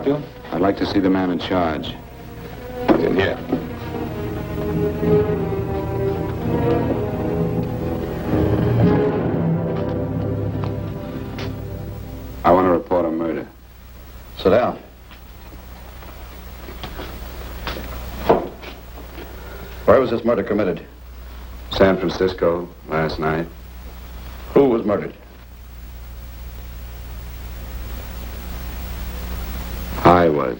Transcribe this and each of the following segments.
help you? I'd like to see the man in charge. He's in here. I want to report a murder. Sit down. Where was this murder committed? San Francisco, last night. Who was murdered? I was.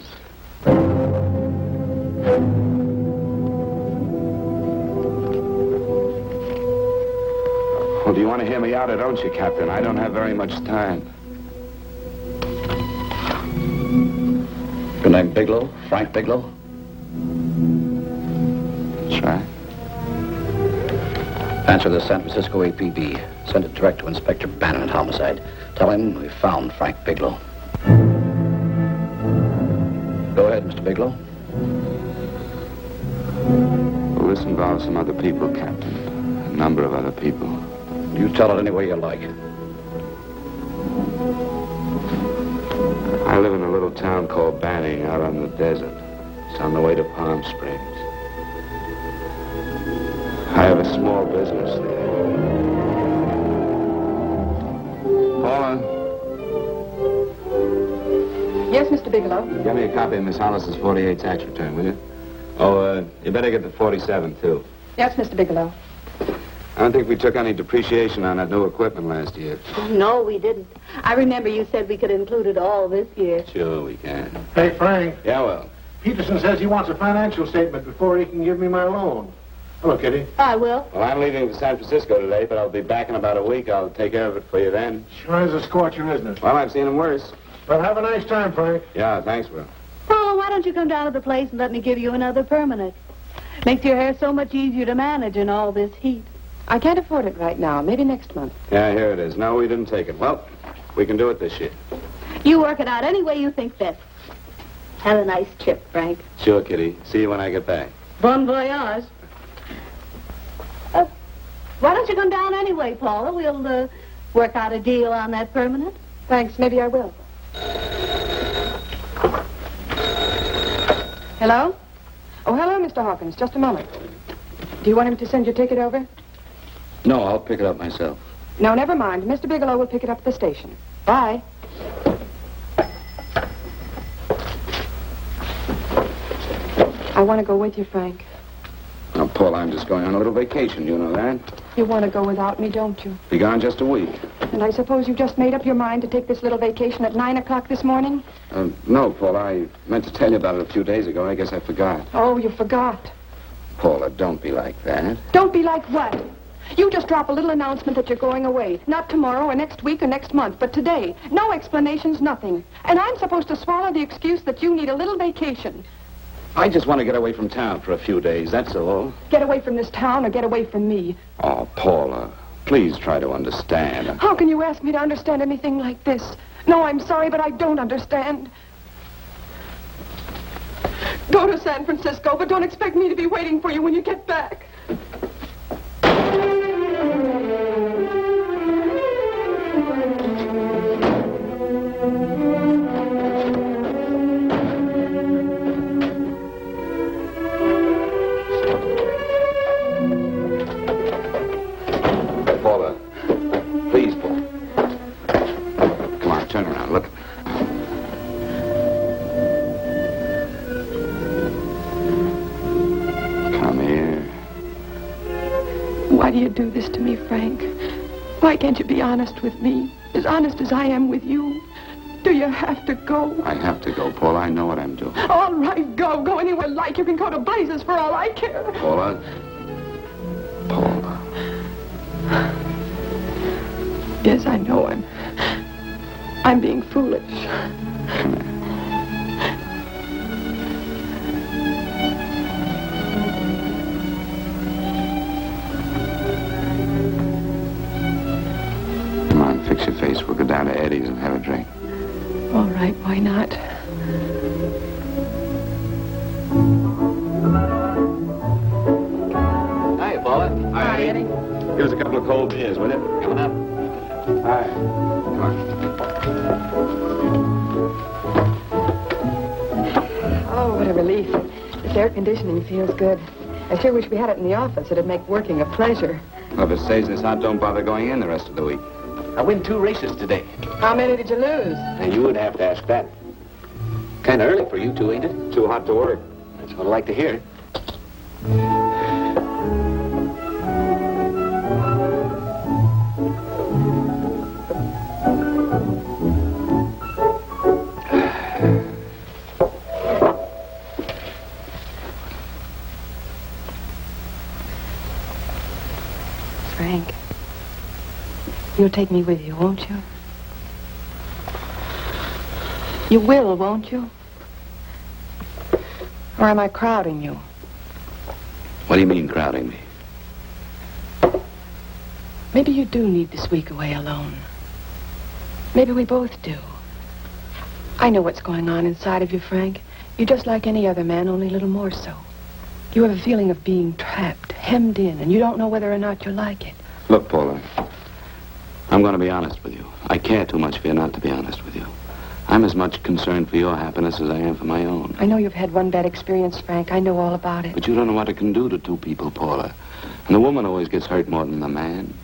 Well, do you want to hear me out or don't you, Captain? I don't have very much time. Your name Bigelow? Frank Bigelow? That's right. Answer the San Francisco APB. Send it direct to Inspector Bannon at Homicide. Tell him we found Frank Bigelow. Go ahead, Mr. Bigelow. Well, this involves some other people, Captain. A number of other people. You tell it any way you like. I live in a little town called Banning out on the desert. It's on the way to Palm Springs. I have a small business there. Paula, Yes, Mr. Bigelow. get me a copy of Miss Hollis's 48 tax return, will you? Oh, you better get the 47, too. Yes, Mr. Bigelow. I don't think we took any depreciation on that new equipment last year. No, we didn't. I remember you said we could include it all this year. Sure we can. Hey, Frank. Yeah, well. Peterson says he wants a financial statement before he can give me my loan. Hello, Kitty. I will. Well, I'm leaving for San Francisco today, but I'll be back in about a week. I'll take care of it for you then. Sure is a scorcher, isn't it? Well, I've seen him worse. Well, have a nice time, Frank. Yeah, thanks, Will. Oh, why don't you come down to the place and let me give you another permanent? Makes your hair so much easier to manage in all this heat. I can't afford it right now. Maybe next month. Yeah, here it is. No, we didn't take it. Well, we can do it this year. You work it out any way you think best. Have a nice trip, Frank. Sure, Kitty. See you when I get back. Bon voyage. Why don't you come down anyway, Paula? We'll work out a deal on that permanent. Thanks. Maybe I will. Hello? Oh, hello, Mr. Hawkins. Just a moment. Do you want him to send your ticket over? No, I'll pick it up myself. No, never mind. Mr. Bigelow will pick it up at the station. Bye. I want to go with you, Frank. Now, Paul, I'm just going on a little vacation. You know that? You want to go without me, don't you? Be gone just a week. And I suppose you've just made up your mind to take this little vacation at 9 o'clock this morning? No, Paul, I meant to tell you about it a few days ago. I guess I forgot. Oh, you forgot. Paula, don't be like that. Don't be like what? You just drop a little announcement that you're going away. Not tomorrow or next week or next month, but today. No explanations, nothing. And I'm supposed to swallow the excuse that you need a little vacation. I just want to get away from town for a few days, that's all. Get away from this town or get away from me. Oh, Paula, please try to understand. How can you ask me to understand anything like this? No, I'm sorry, but I don't understand. Go to San Francisco, but don't expect me to be waiting for you when you get back. Paula, please, Paul. Come on, turn around, look. Come here. Why do you do this to me, Frank? Why can't you be honest with me? As honest as I am with you? Do you have to go? I have to go, Paula. I know what I'm doing. All right, go. Go anywhere you like. You can go to blazes for all I care. Paula. Paula. Yes, I know I'm being foolish. Come here. Come on, fix your face. We'll go down to Eddie's and have a drink. All right, why not? Hi, Paula. Hi, Eddie. Give us a couple of cold beers, will you? Coming up. Hi. Come on. This air conditioning feels good. I sure wish we had it in the office. It'd make working a pleasure. Well, if it stays this hot, don't bother going in the rest of the week. I win 2 races today. How many did you lose? And you would have to ask that. Kind of early for you two, ain't it? Too hot to work. That's what I like to hear. Frank, you'll take me with you, won't you? You will, won't you? Or am I crowding you? What do you mean, crowding me? Maybe you do need this week away alone. Maybe we both do. I know what's going on inside of you, Frank. You're just like any other man, only a little more so. You have a feeling of being trapped, hemmed in, and you don't know whether or not you like it. Look, Paula, I'm going to be honest with you. I care too much for you not to be honest with you. I'm as much concerned for your happiness as I am for my own. I know you've had one bad experience, Frank. I know all about it. But you don't know what it can do to two people, Paula. And the woman always gets hurt more than the man.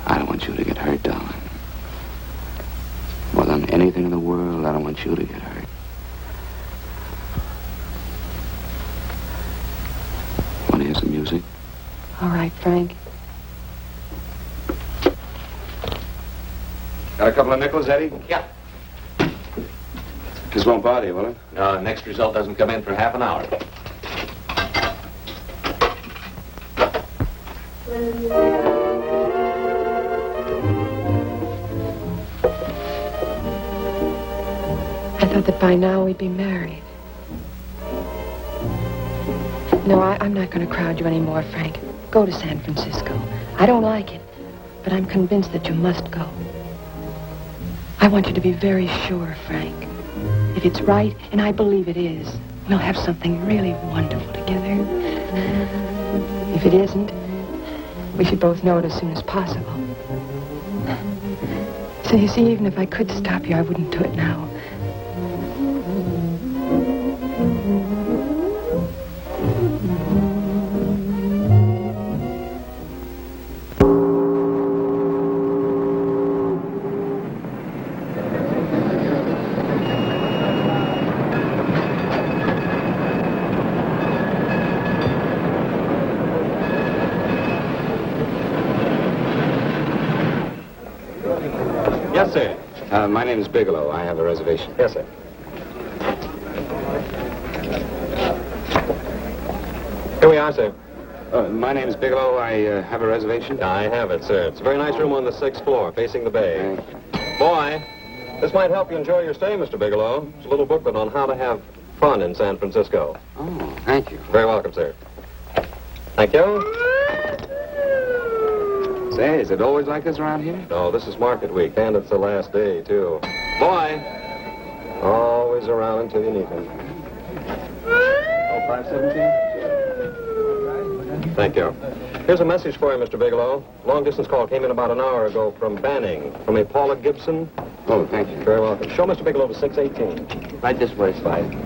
I don't want you to get hurt, darling. More than anything in the world, I don't want you to get hurt. Want to hear some music? All right, Frank. Got a couple of nickels, Eddie? Yeah. This won't bother you, will it? No, next result doesn't come in for half an hour. I thought that by now we'd be married. No, I'm not going to crowd you anymore, Frank. Go to San Francisco. I don't like it, but I'm convinced that you must go. I want you to be very sure, Frank. If it's right, and I believe it is, we'll have something really wonderful together. If it isn't, we should both know it as soon as possible. So you see, even if I could stop you, I wouldn't do it now. Yes, sir. My name is Bigelow. I have a reservation. Yes, sir. Here we are, sir. My name is Bigelow. I have a reservation. I have it, sir. It's a very nice room on the 6th floor, facing the bay. Boy, this might help you enjoy your stay, Mr. Bigelow. It's a little booklet on how to have fun in San Francisco. Oh, thank you. Very welcome, sir. Thank you. Say, is it always like this around here? No, this is market week, and it's the last day, too. Boy, always around until you need him. Oh, 517? Thank you. Here's a message for you, Mr. Bigelow. Long-distance call came in about an hour ago from Banning, from a Paula Gibson. Oh, thank you. Very welcome. Show Mr. Bigelow to 618. Right this way, Spike.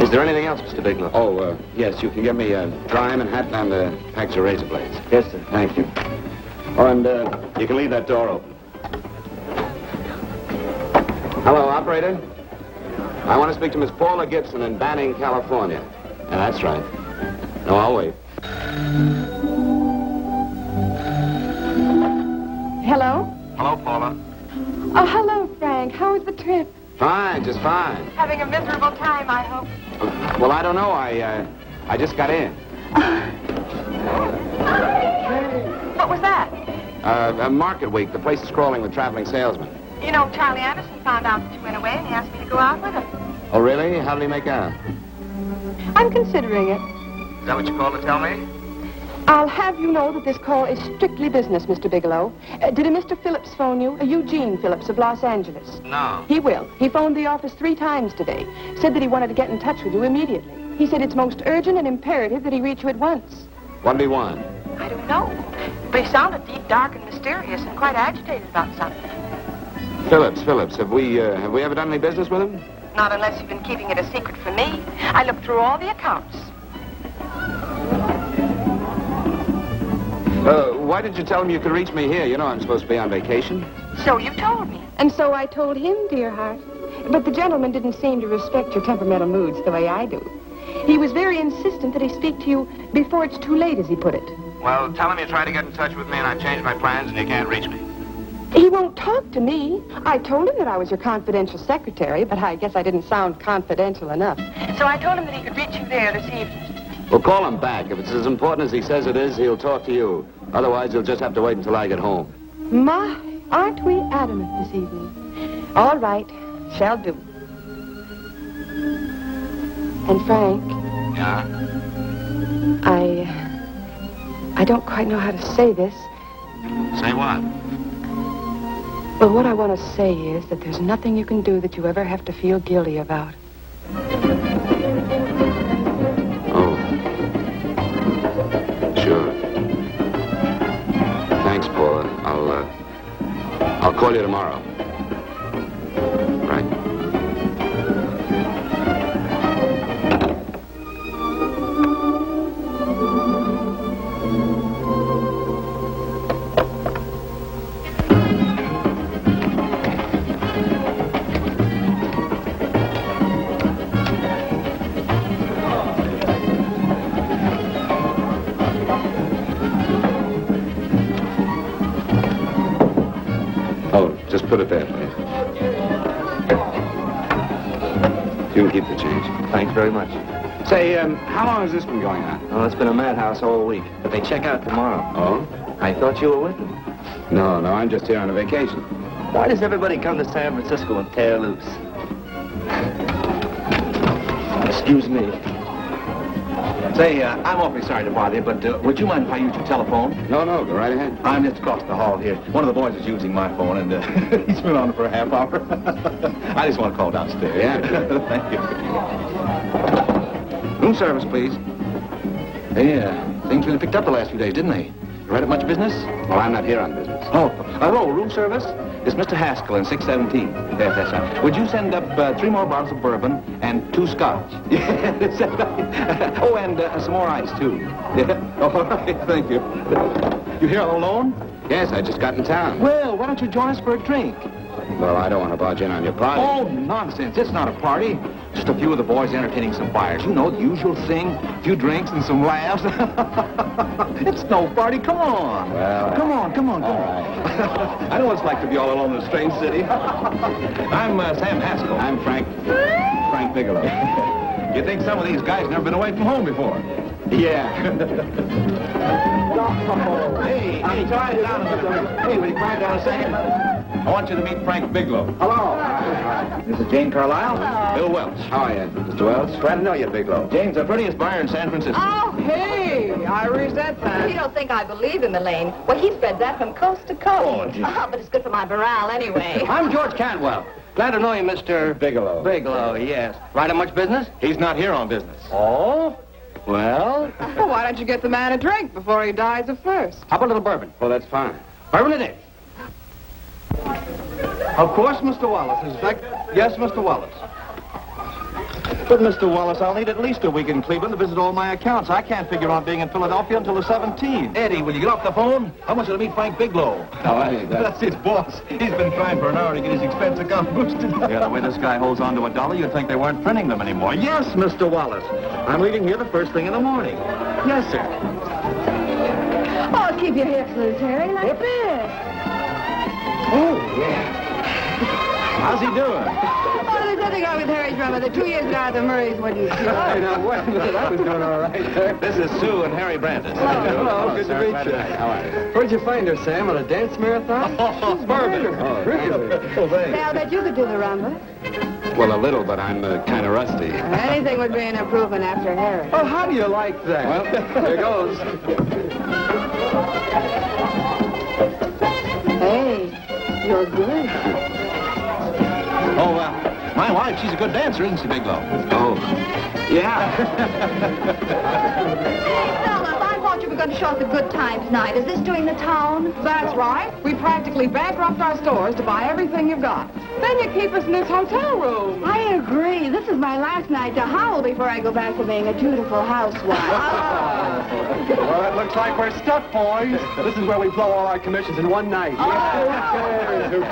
Is there anything else, Mr. Bigelow? Oh, yes, you can get me a dry Manhattan and a package of razor blades. Yes, sir. Thank you. Oh, and you can leave that door open. Hello, operator. I want to speak to Miss Paula Gibson in Banning, California. Yeah, that's right. No, I'll wait. Hello? Hello, Paula. Oh, hello, Frank. How was the trip? Fine, just fine. Having a miserable time, I hope. Well, I don't know. I just got in. What was that? Market week. The place is crawling with traveling salesmen. You know, Charlie Anderson found out that you went away and he asked me to go out with him. Oh, really? How did he make out? I'm considering it. Is that what you called to tell me? I'll have you know that this call is strictly business, Mr. Bigelow. Did a Mr. Phillips phone you? Eugene Phillips of Los Angeles. No. He will. He phoned the office 3 times today. Said that he wanted to get in touch with you immediately. He said it's most urgent and imperative that he reach you at once. What'd he want? I don't know. But he sounded deep, dark, and mysterious and quite agitated about something. Phillips. Have we ever done any business with him? Not unless you've been keeping it a secret from me. I looked through all the accounts. Why did you tell him you could reach me here? You know I'm supposed to be on vacation. So you told me. And so I told him, dear heart. But the gentleman didn't seem to respect your temperamental moods the way I do. He was very insistent that he speak to you before it's too late, as he put it. Well, tell him you tried to get in touch with me and I changed my plans and you can't reach me. He won't talk to me. I told him that I was your confidential secretary, but I guess I didn't sound confidential enough. So I told him that he could reach you there this evening. Well, call him back. If it's as important as he says it is, he'll talk to you. Otherwise, he'll just have to wait until I get home. My, aren't we adamant this evening? All right, shall do. And Frank, Yeah? I don't quite know how to say this. Say what? But what I want to say is that there's nothing you can do that you ever have to feel guilty about. Oh. Sure. Thanks, Paula. I'll call you tomorrow. Right. Just put it there, please. You can keep the change. Thanks very much. Say, how long has this been going on? Oh, it's been a madhouse all week, but they check out tomorrow. Oh? I thought you were with them. No, I'm just here on a vacation. Why does everybody come to San Francisco and tear loose? Excuse me. Say, I'm awfully sorry to bother you, but would you mind if I use your telephone? No, go right ahead. I'm just across the hall here. One of the boys is using my phone, and he's been on it for a half hour. I just want to call downstairs. Yeah. Thank you. Room service, please. Hey, things been picked up the last few days, didn't they? You read up much business? Well, I'm not here on business. Oh, hello, room service? It's Mr. Haskell in 617. Yes, that's right. Would you send up 3 more bottles of bourbon and 2 scotch? Yes, oh, and some more ice, too. Yeah. Oh, all right, thank you. You here all alone? Yes, I just got in town. Well, why don't you join us for a drink? Well, I don't want to barge in on your party. Oh, nonsense. It's not a party. Just a few of the boys entertaining some buyers. You know, the usual thing. A few drinks and some laughs. It's no party. Come on. Well, Come on. right. I know what it's like to be all alone in a strange city. I'm Sam Haskell. I'm Frank Bigelow. You think some of these guys never been away from home before? Yeah. Hey, quiet down a minute. Hey, will you quiet down a second? I want you to meet Frank Bigelow. Hello. This is Jane Carlisle. Bill Welch. How are you, Mr. Wells? Glad to know you, Bigelow. Jane's the prettiest buyer in San Francisco. Oh, hey, I resent that. You don't think I believe him, Elaine? Well, he spreads that from coast to coast. Oh, gee. But it's good for my morale anyway. I'm George Cantwell. Glad to know you, Mr. Bigelow. Bigelow, yes. Right on much business? He's not here on business. Oh? Well, Well, why don't you get the man a drink before he dies of thirst? how about a little bourbon? Well, that's fine. Bourbon it is. Of course, Mr. Wallace. Yes, Mr. Wallace. But, Mr. Wallace, I'll need at least a week in Cleveland to visit all my accounts. I can't figure on being in Philadelphia until the 17th. Eddie, will you get off the phone? I want you to meet Frank Bigelow. No, I ain't That's his boss. He's been trying for an hour to get his expense account boosted. Yeah, the way this guy holds on to $1, you'd think they weren't printing them anymore. Yes, Mr. Wallace. I'm leaving here the first thing in the morning. Yes, sir. Oh, keep your hips loose, Harry, like this. Oh, yeah. How's he doing? Oh, there's nothing wrong with Harry's drummer. The 2 years ago, the Murrays wouldn't. Hey, now, wait a minute. I was doing all right there. This is Sue and Harry Brandis. Hello, good to meet you. How are you? Where'd you find her, Sam? On a dance marathon? Bourbon. Oh, really? Say, I'll bet you could do the rumba. Well, a little, but I'm kind of rusty. Anything would be an improvement after Harry. Oh, how do you like that? Well, here goes. Hey, you're good. Oh, my wife, she's a good dancer, isn't she, Bigelow? Oh, yeah. Fellas, I thought you were going to show us a good times night. Is this doing the town? That's right. We practically bankrupt our stores to buy everything you've got. Then you keep us in this hotel room. I agree. This is my last night to howl before I go back to being a dutiful housewife. Well, it looks like we're stuck, boys. This is where we blow all our commissions in one night.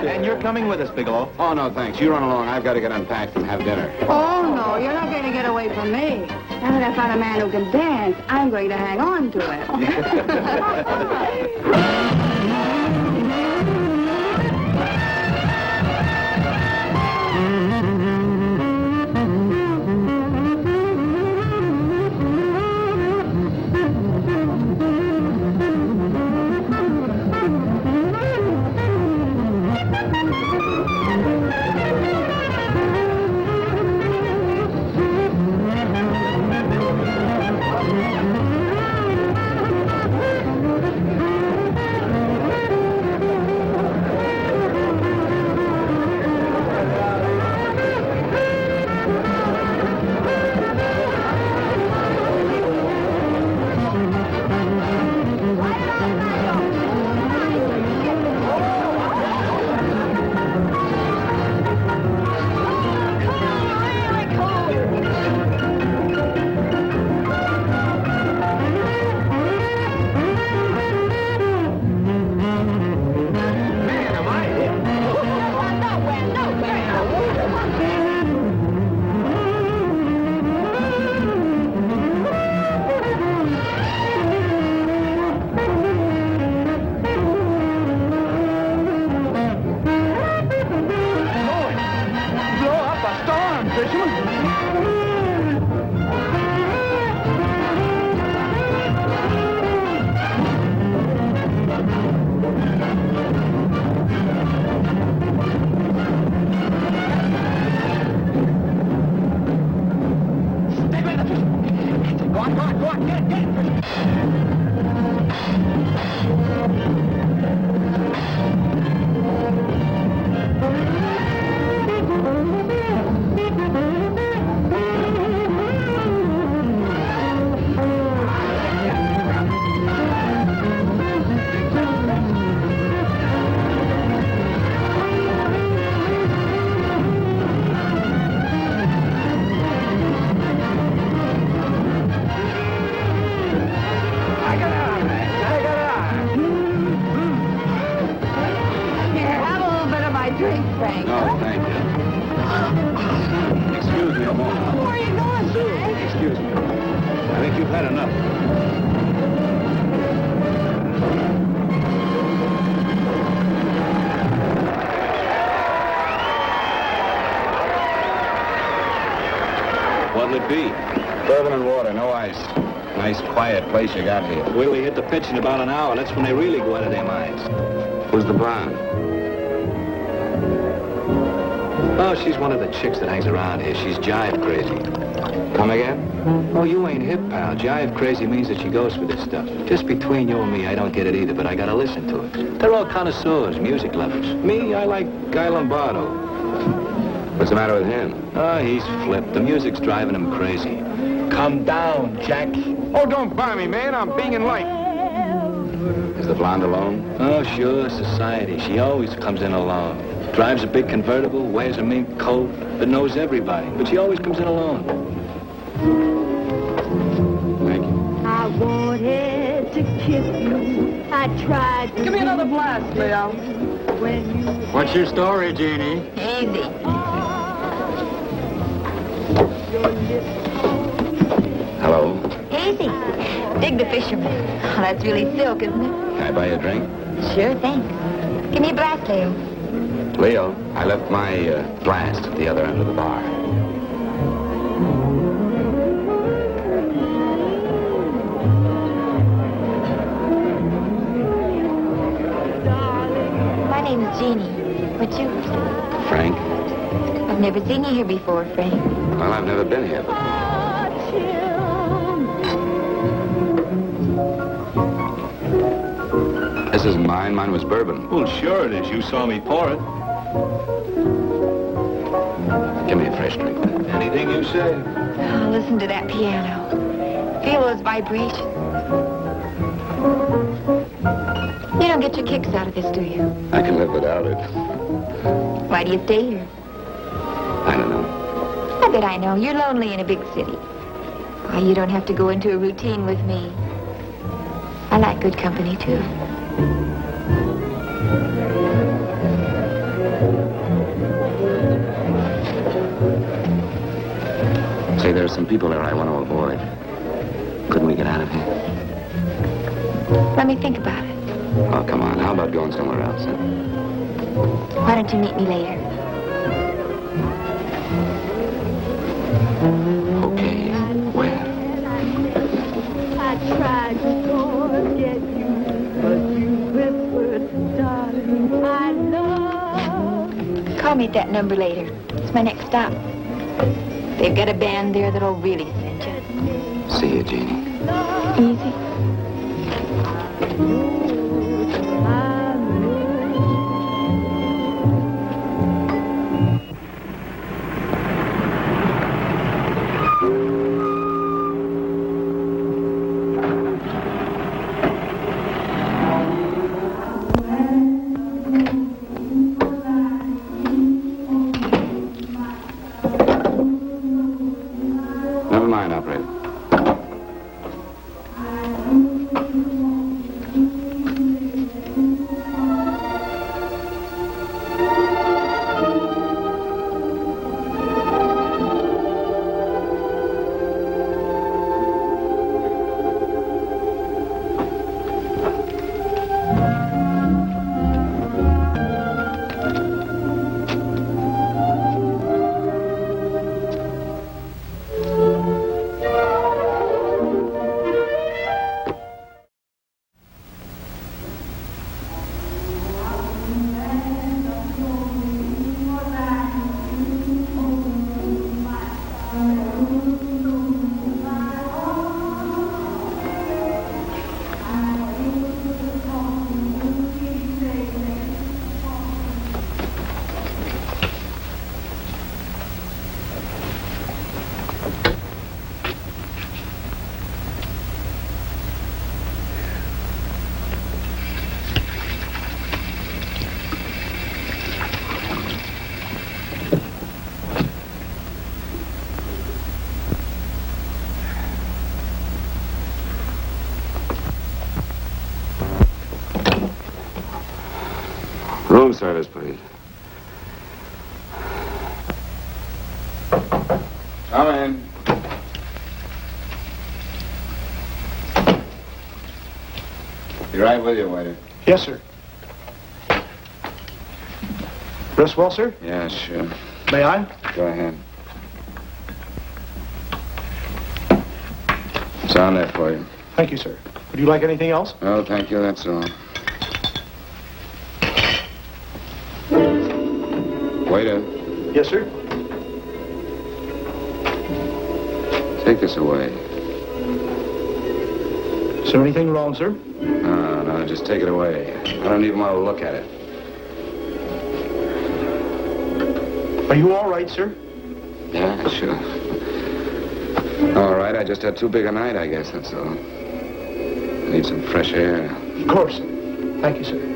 And you're coming with us, Bigelow. Oh, no, thanks. You run along. I've got to get unpacked and have dinner. Oh, no, you're not going to get away from me. Now that I found a man who can dance, I'm going to hang on to him. What'll it be? Bourbon and water, no ice. Nice, quiet place you got here. Wait till we hit the pitch in about an hour. That's when they really go out of their minds. Who's the blonde? Oh, she's one of the chicks that hangs around here. She's jive crazy. Come again? Oh, you ain't hip, pal. Jive crazy means that she goes for this stuff. Just between you and me, I don't get it either, but I gotta listen to it. They're all connoisseurs, music lovers. Me, I like Guy Lombardo. What's the matter with him? Oh, he's flipped. The music's driving him crazy. Come down, Jack. Oh, don't buy me, man. I'm being light. Is the blonde alone? Oh, sure, society. She always comes in alone. Drives a big convertible, wears a mink coat, but knows everybody. But she always comes in alone. Thank you. I wanted to kiss you. I tried to... Give me another blast, Leo. When you... What's your story, Jeannie? Easy. Hello. Easy. Dig the fisherman. Oh, that's really silk, isn't it? Can I buy you a drink? Sure thing. Give me a blast, Leo. Leo. I left my glass at the other end of the bar. My name is Jeannie. What's yours? Frank? I've never seen you here before, Frank. Well, I've never been here, but... This isn't mine. Mine was bourbon. Well, sure it is. You saw me pour it. Give me a fresh drink. Anything you say. Oh, listen to that piano. Feel those vibrations. You don't get your kicks out of this, do you? I can live without it. Why do you stay here? I don't know. I bet I know. You're lonely in a big city. Why, you don't have to go into a routine with me. I like good company, too. Say, there are some people there I want to avoid. Couldn't we get out of here? Let me think about it. Oh, come on. How about going somewhere else? Huh? Why don't you meet me later? Okay. Where? I tried to forget you, but you whispered, darling, I love. Call me at that number later. It's my next stop. They've got a band there that'll really send you. See you, Jeannie. Easy. Never mind, operator. Room service, please. Come in. Be right with you, waiter. Yes, sir. Dress well, sir? Yeah, sure. May I? Go ahead. It's on there for you. Thank you, sir. Would you like anything else? Oh, thank you, that's all. Waiter, Yes, sir. take this away. Is there anything wrong, sir? No, just take it away. I don't even want to look at it. Are you all right, sir? Yeah, sure. All right, I just had too big a night, I guess, that's all. I need some fresh air. Of course. Thank you, sir.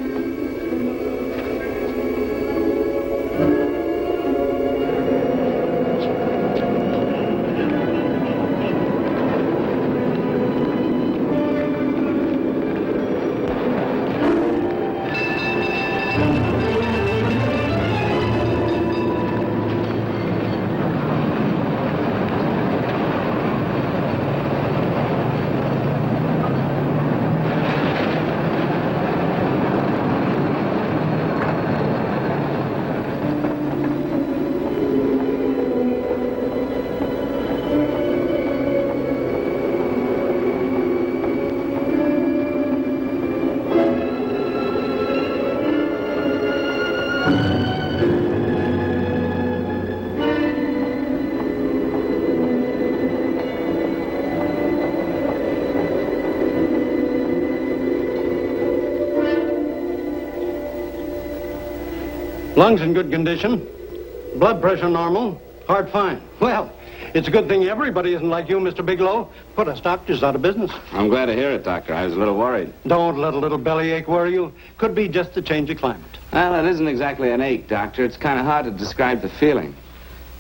Lungs in good condition. Blood pressure normal. Heart fine. Well, it's a good thing everybody isn't like you, Mr. Bigelow. Put us doctors out of business. I'm glad to hear it, Doctor. I was a little worried. Don't let a little bellyache worry you. Could be just the change of climate. Well, it isn't exactly an ache, Doctor. It's kind of hard to describe the feeling.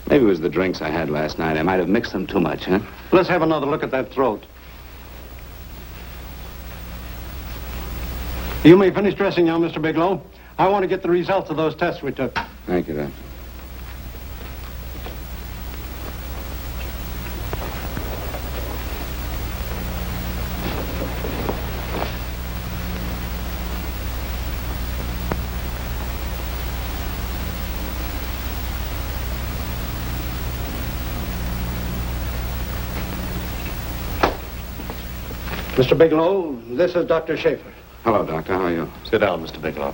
Maybe it was the drinks I had last night. I might have mixed them too much, huh? Let's have another look at that throat. You may finish dressing now, Mr. Bigelow. I want to get the results of those tests we took. Thank you, Doctor. Mr. Bigelow, this is Dr. Schaefer. Hello, Doctor. How are you? Sit down, Mr. Bigelow.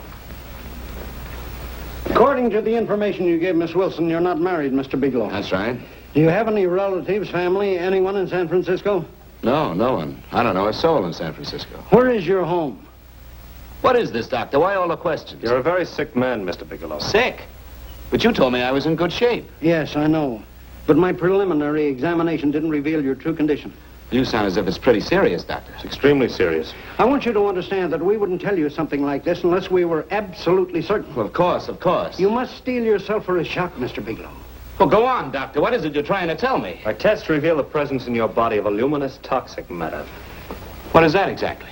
According to the information you gave Miss Wilson, you're not married, Mr. Bigelow. That's right. Do you have any relatives, family, anyone in San Francisco? No, no one. I don't know a soul in San Francisco. Where is your home? What is this, Doctor? Why all the questions? You're a very sick man, Mr. Bigelow. Sick? But you told me I was in good shape. Yes, I know. But my preliminary examination didn't reveal your true condition. You sound as if it's pretty serious, Doctor. It's extremely serious. I want you to understand that we wouldn't tell you something like this unless we were absolutely certain. Well, of course, of course. You must steel yourself for a shock, Mr. Bigelow. Well, go on, Doctor. What is it you're trying to tell me? Our tests reveal the presence in your body of a luminous toxic matter. What is that exactly?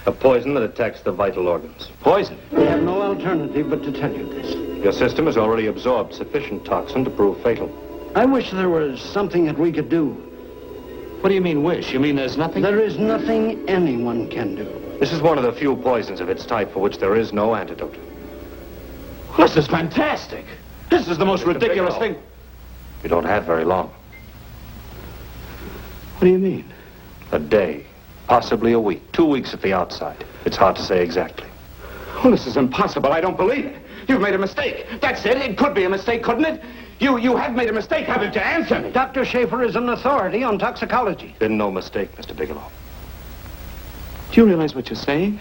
A poison that attacks the vital organs. Poison? We have no alternative but to tell you this. Your system has already absorbed sufficient toxin to prove fatal. I wish there was something that we could do. What do you mean, wish? You mean there's nothing? There is nothing anyone can do. This is one of the few poisons of its type for which there is no antidote. This is fantastic. This is the most ridiculous Bigelow, thing. You don't have very long. What do you mean? A day, possibly a week, 2 weeks at the outside. It's hard to say exactly. Oh, this is impossible. I don't believe it. You've made a mistake. That's it. It could be a mistake, couldn't it? You have made a mistake, haven't you? Answer me. Dr. Schaefer is an authority on toxicology. Been no mistake, Mr. Bigelow. Do you realize what you're saying?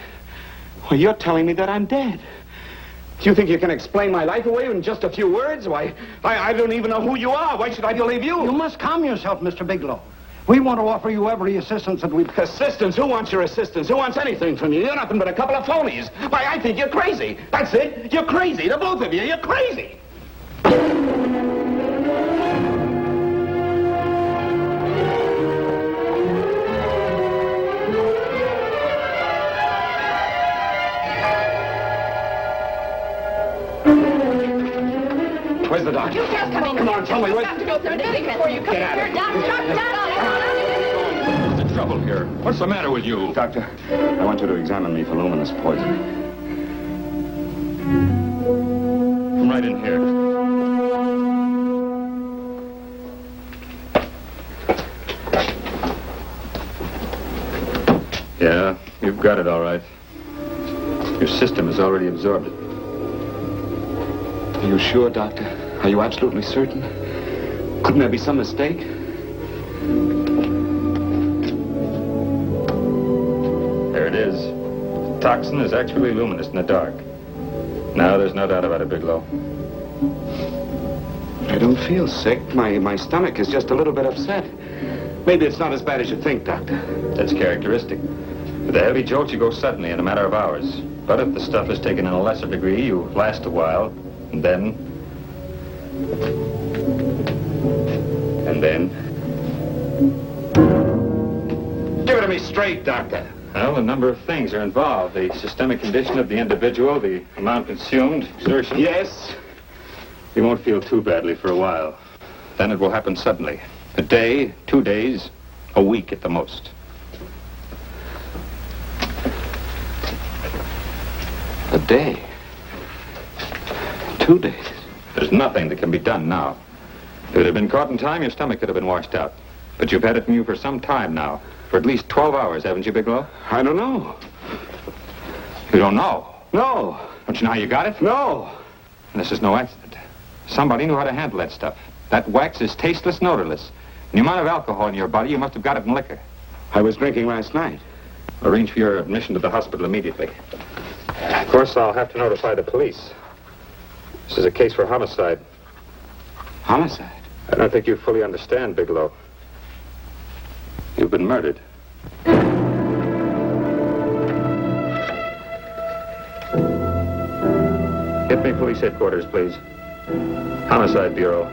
Well, you're telling me that I'm dead. Do you think you can explain my life away in just a few words? Why, I don't even know who you are. Why should I believe you? You must calm yourself, Mr. Bigelow. We want to offer you every assistance that we... Assistance? Who wants your assistance? Who wants anything from you? You're nothing but a couple of phonies. Why, I think you're crazy. That's it. You're crazy. The both of you. You're crazy. Where's the doctor? You just come in. Come on, tell me. You Where's... have to go through the before you come Get out of here. here. Doctor. What's the trouble here? What's the matter with you? Doctor, I want you to examine me for luminous poison. Come right in here. Yeah, you've got it all right. Your system has already absorbed it. Are you sure, Doctor? Are you absolutely certain? Couldn't there be some mistake? There it is. The toxin is actually luminous in the dark. Now there's no doubt about it, Bigelow. I don't feel sick. My stomach is just a little bit upset. Maybe it's not as bad as you think, Doctor. That's characteristic. With the heavy jolts, you go suddenly in a matter of hours. But if the stuff is taken in a lesser degree, you last a while, and then... Give it to me straight, Doctor. Well, a number of things are involved. The systemic condition of the individual, the amount consumed, exertion. Yes? You won't feel too badly for a while. Then it will happen suddenly. A day, 2 days, a week at the most. A day? 2 days? There's nothing that can be done now. If it had been caught in time, your stomach could have been washed out. But you've had it in you for some time now. For at least 12 hours, haven't you, Bigelow? I don't know. You don't know? No. Don't you know how you got it? No. And this is no accident. Somebody knew how to handle that stuff. That wax is tasteless and odorless. And the amount of alcohol in your body, you must have got it in liquor. I was drinking last night. Arrange for your admission to the hospital immediately. Of course, I'll have to notify the police. This is a case for homicide. Homicide? I don't think you fully understand, Bigelow. You've been murdered. Hit me police headquarters, please. Homicide Bureau.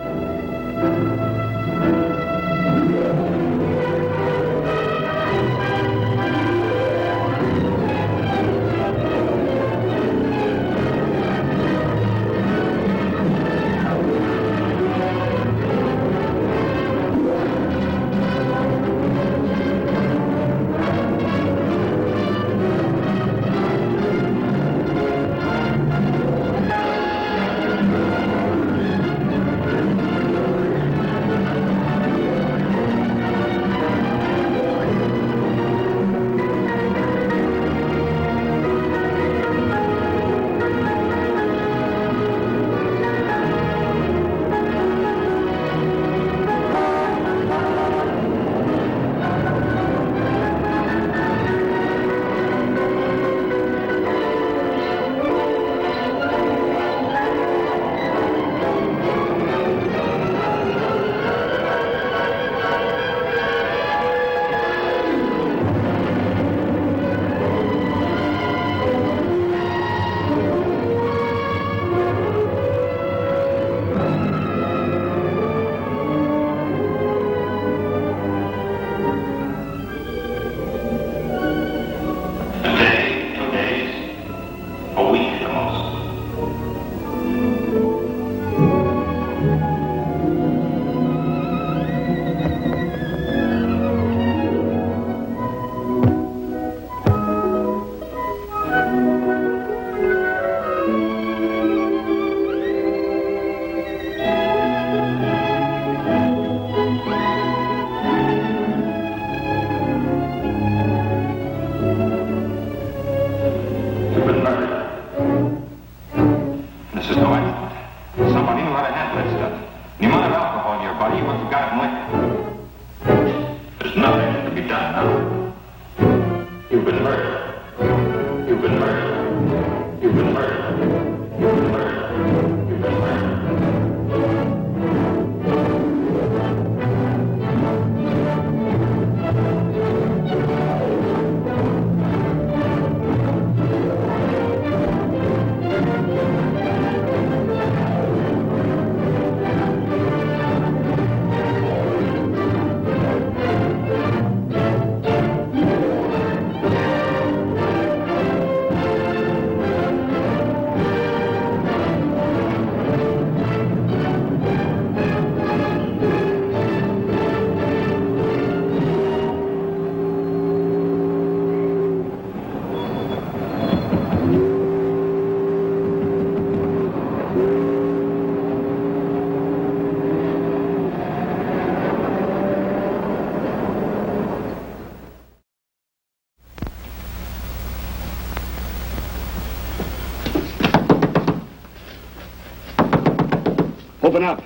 Open up.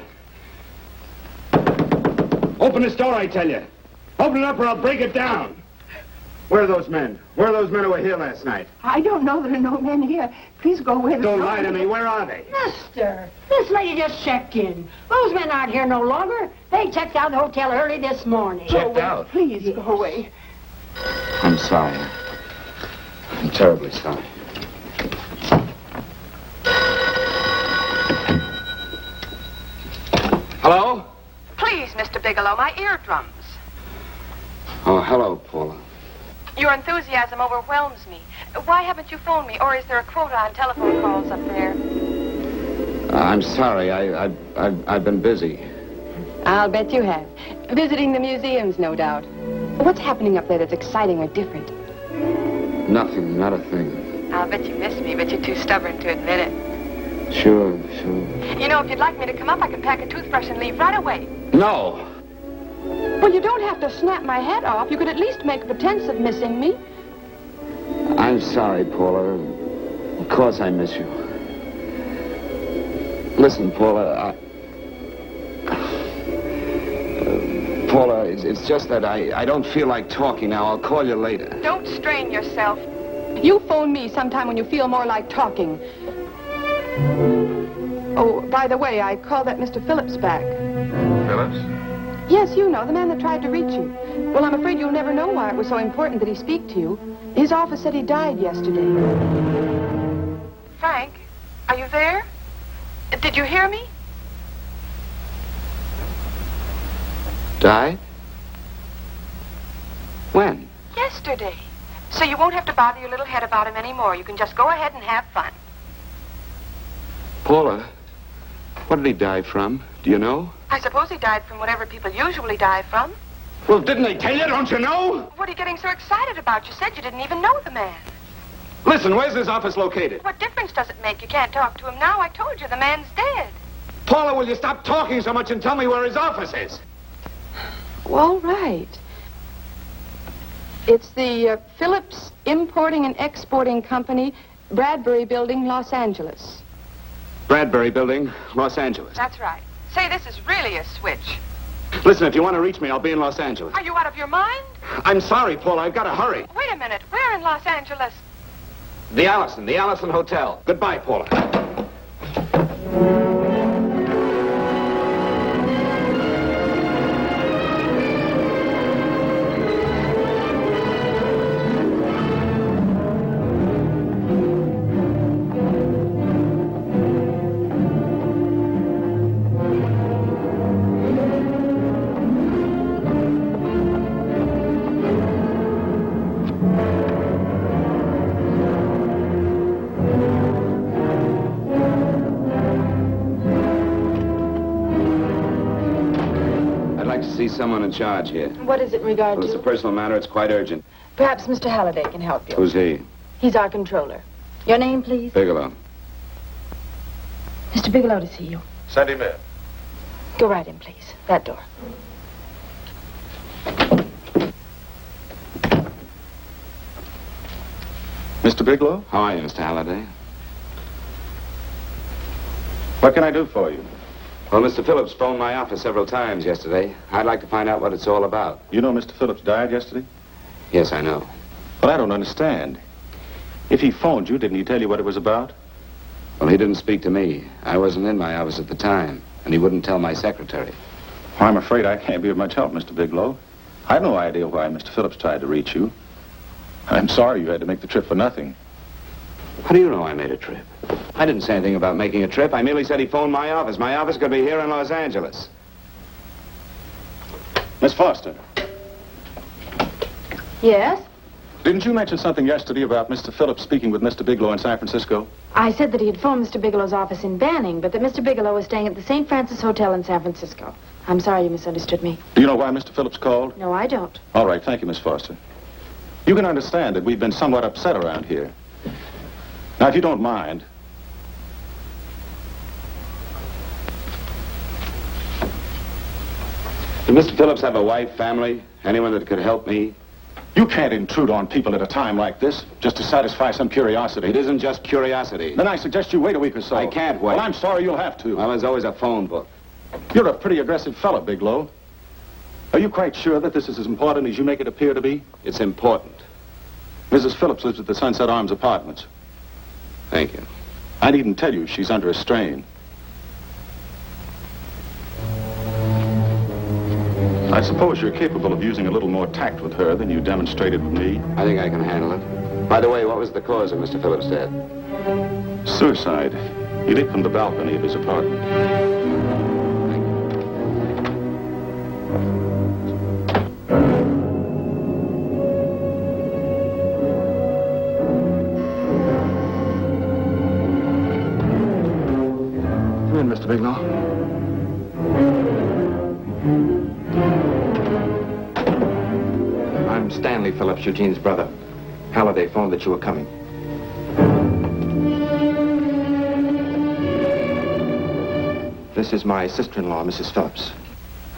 Open this door, I tell you. Open it up or I'll break it down. Where are those men? Where are those men who were here last night? I don't know. There are no men here. Please go away. Don't lie to me. Where are they? Mister, this lady just checked in. Those men aren't here no longer. They checked out the hotel early this morning. Checked out? Please go away. I'm sorry. I'm terribly sorry. Hello? Please, Mr. Bigelow, my eardrums. Oh, hello, Paula. Your enthusiasm overwhelms me. Why haven't you phoned me, or is there a quota on telephone calls up there? I'm sorry. I've been busy. I'll bet you have. Visiting the museums, no doubt. What's happening up there that's exciting or different? Nothing, not a thing. I'll bet you miss me, but you're too stubborn to admit it. Sure. You know, if you'd like me to come up, I can pack a toothbrush and leave right away. No. Well, you don't have to snap my head off. You could at least make a pretense of missing me. I'm sorry, Paula. Of course I miss you. Listen, Paula, Paula, it's just that I don't feel like talking now. I'll call you later. Don't strain yourself. You phone me sometime when you feel more like talking. Oh, by the way, I called that Mr. Phillips back. Phillips? Yes, you know, the man that tried to reach you. Well, I'm afraid you'll never know why it was so important that he speak to you. His office said he died yesterday. Frank, are you there? Did you hear me? Died? When? Yesterday. So you won't have to bother your little head about him anymore. You can just go ahead and have fun. Paula, what did he die from? Do you know? I suppose he died from whatever people usually die from. Well, didn't they tell you? Don't you know? What are you getting so excited about? You said you didn't even know the man. Listen, where's his office located? What difference does it make? You can't talk to him now. I told you, the man's dead. Paula, will you stop talking so much and tell me where his office is? Well, right. It's the Phillips Importing and Exporting Company, Bradbury Building, Los Angeles. Bradbury Building, Los Angeles. That's right. Say, this is really a switch. Listen, if you want to reach me, I'll be in Los Angeles. Are you out of your mind? I'm sorry, Paula. I've got to hurry. Wait a minute. Where in Los Angeles? The Allison Hotel. Goodbye, Paula. Someone in charge here. What is it in regard Well, to? it's a personal matter. It's quite urgent. Perhaps Mr. Halliday can help you. Who's he? He's our controller. Your name, please? Bigelow. Mr. Bigelow to see you. Send him in. Go right in, please. That door. Mr. Bigelow? How are you, Mr. Halliday? What can I do for you? Well, Mr. Phillips phoned my office several times yesterday. I'd like to find out what it's all about. You know Mr. Phillips died yesterday? Yes, I know. But I don't understand. If he phoned you, didn't he tell you what it was about? Well, he didn't speak to me. I wasn't in my office at the time, and he wouldn't tell my secretary. Well, I'm afraid I can't be of much help, Mr. Bigelow. I have no idea why Mr. Phillips tried to reach you. I'm sorry you had to make the trip for nothing. How do you know I made a trip? I didn't say anything about making a trip. I merely said he phoned my office. My office could be here in Los Angeles. Miss Foster, Yes? didn't you mention something yesterday about Mr. Phillips speaking with Mr. Bigelow in San Francisco? I said that he had phoned Mr. Bigelow's office in Banning, but that Mr. Bigelow was staying at the St. Francis Hotel in San Francisco. I'm sorry you misunderstood me. Do you know why Mr. Phillips called? No, I don't. All right, thank you, Miss Foster. You can understand that we've been somewhat upset around here. Now, if you don't mind, Did Mr. Phillips have a wife, family, anyone that could help me? you can't intrude on people at a time like this just to satisfy some curiosity. It isn't just curiosity. Then I suggest you wait a week or so. I can't wait. Well, I'm sorry you'll have to. Well, there's always a phone book. You're a pretty aggressive fellow, Bigelow. Are you quite sure that this is as important as you make it appear to be? It's important. Mrs. Phillips lives at the Sunset Arms Apartments. Thank you. I needn't tell you she's under a strain. I suppose you're capable of using a little more tact with her than you demonstrated with me. I think I can handle it. By the way, what was the cause of Mr. Phillips' death? Suicide. He leaped from the balcony of his apartment. Come in, Mr. Bigelow. I'm Stanley Phillips, Eugene's brother. Halliday phoned that you were coming. This is my sister-in-law, Mrs. Phillips.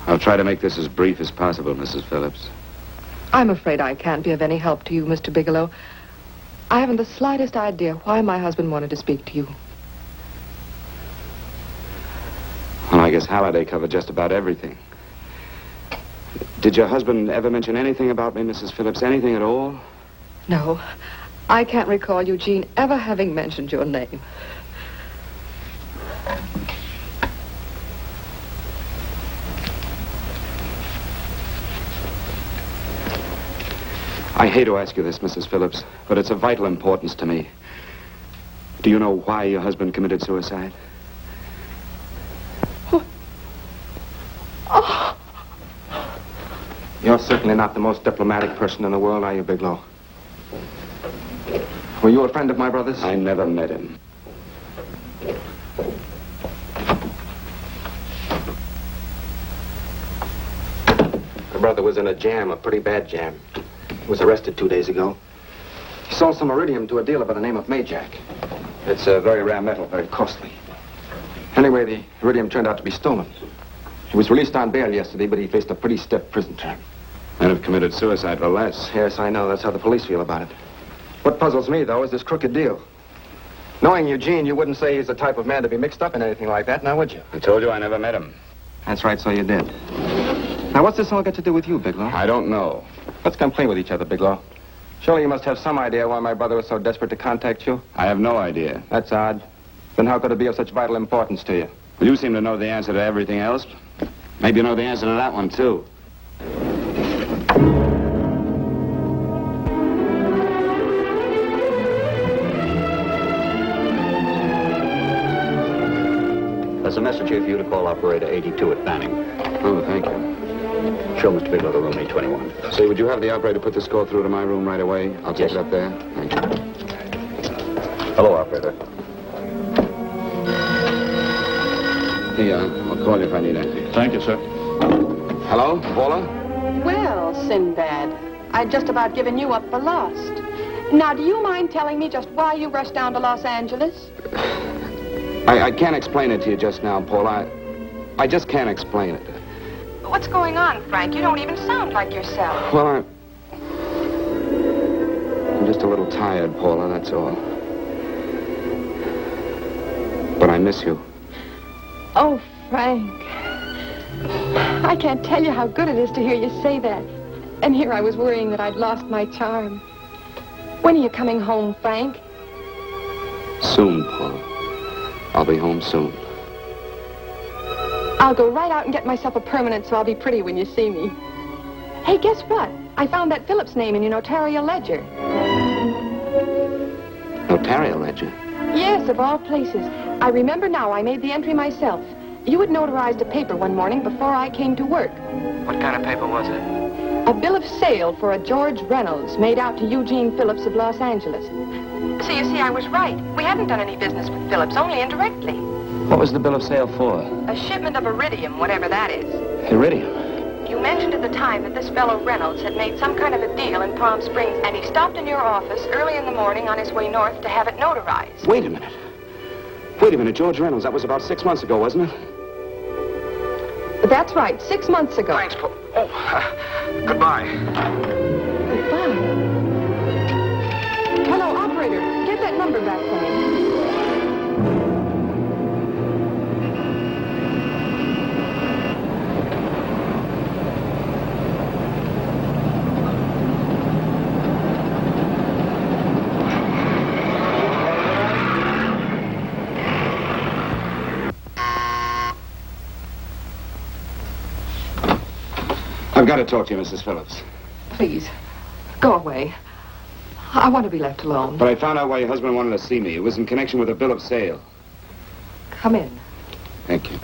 I'll try to make this as brief as possible, Mrs. Phillips. I'm afraid I can't be of any help to you, Mr. Bigelow. I haven't the slightest idea why my husband wanted to speak to you. guess Halliday covered just about everything. Did your husband ever mention anything about me, Mrs. Phillips? Anything at all? No. I can't recall Eugene ever having mentioned your name. I hate to ask you this, Mrs. Phillips, but it's of vital importance to me. Do you know why your husband committed suicide? Oh. You're certainly not the most diplomatic person in the world, are you, Bigelow? Were you a friend of my brother's? I never met him. My brother was in a jam, a pretty bad jam. He was arrested 2 days ago. He sold some iridium to a dealer by the name of Majak. It's a very rare metal, very costly. Anyway, the iridium turned out to be stolen. He was released on bail yesterday, but he faced a pretty stiff prison term. And have committed suicide for less. Yes, I know. That's how the police feel about it. What puzzles me, though, is this crooked deal. Knowing Eugene, you wouldn't say he's the type of man to be mixed up in anything like that, now would you? I told you I never met him. That's right, so you did. Now, what's this all got to do with you, Bigelow? I don't know. Let's come play with each other, Bigelow. Surely you must have some idea why my brother was so desperate to contact you. I have no idea. That's odd. Then how could it be of such vital importance to you? Well, you seem to know the answer to everything else. Maybe you know the answer to that one, too. There's a message here for you to call operator 82 at Banning. Oh, thank you. Show Mr. Bigelow to room 821. Say, would you have the operator put this call through to my room right away? I'll take it up there. Thank you. Hello, operator. Here, I'll call you if I need anything. Thank you, sir. Hello, Paula? Well, Sinbad, I'd just about given you up for lost. Now, do you mind telling me just why you rushed down to Los Angeles? I can't explain it to you just now, Paula. I just can't explain it. What's going on, Frank? You don't even sound like yourself. Well, I'm just a little tired, Paula, that's all. But I miss you. Oh, Frank. I can't tell you how good it is to hear you say that. And here I was worrying that I'd lost my charm. When are you coming home, Frank? Soon, Paula. I'll be home soon. I'll go right out and get myself a permanent so I'll be pretty when you see me. Hey, guess what? I found that Phillips name in your notarial ledger. Notarial ledger? Yes, of all places. I remember now I made the entry myself. You had notarized a paper one morning before I came to work. What kind of paper was it? A bill of sale for a George Reynolds made out to Eugene Phillips of Los Angeles. So you see, I was right. We hadn't done any business with Phillips, only indirectly. What was the bill of sale for? A shipment of iridium, whatever that is. Iridium? You mentioned at the time that this fellow Reynolds had made some kind of a deal in Palm Springs, and he stopped in your office early in the morning on his way north to have it notarized. Wait a minute. Wait a minute, George Reynolds. That was about 6 months ago, wasn't it? That's right, 6 months ago. Thanks, Paul. Goodbye. Goodbye. Hello, operator. Get that number back for me. I've got to talk to you, Mrs. Phillips. Please, go away. I want to be left alone. But I found out why your husband wanted to see me. It was in connection with a bill of sale. Come in. Thank you.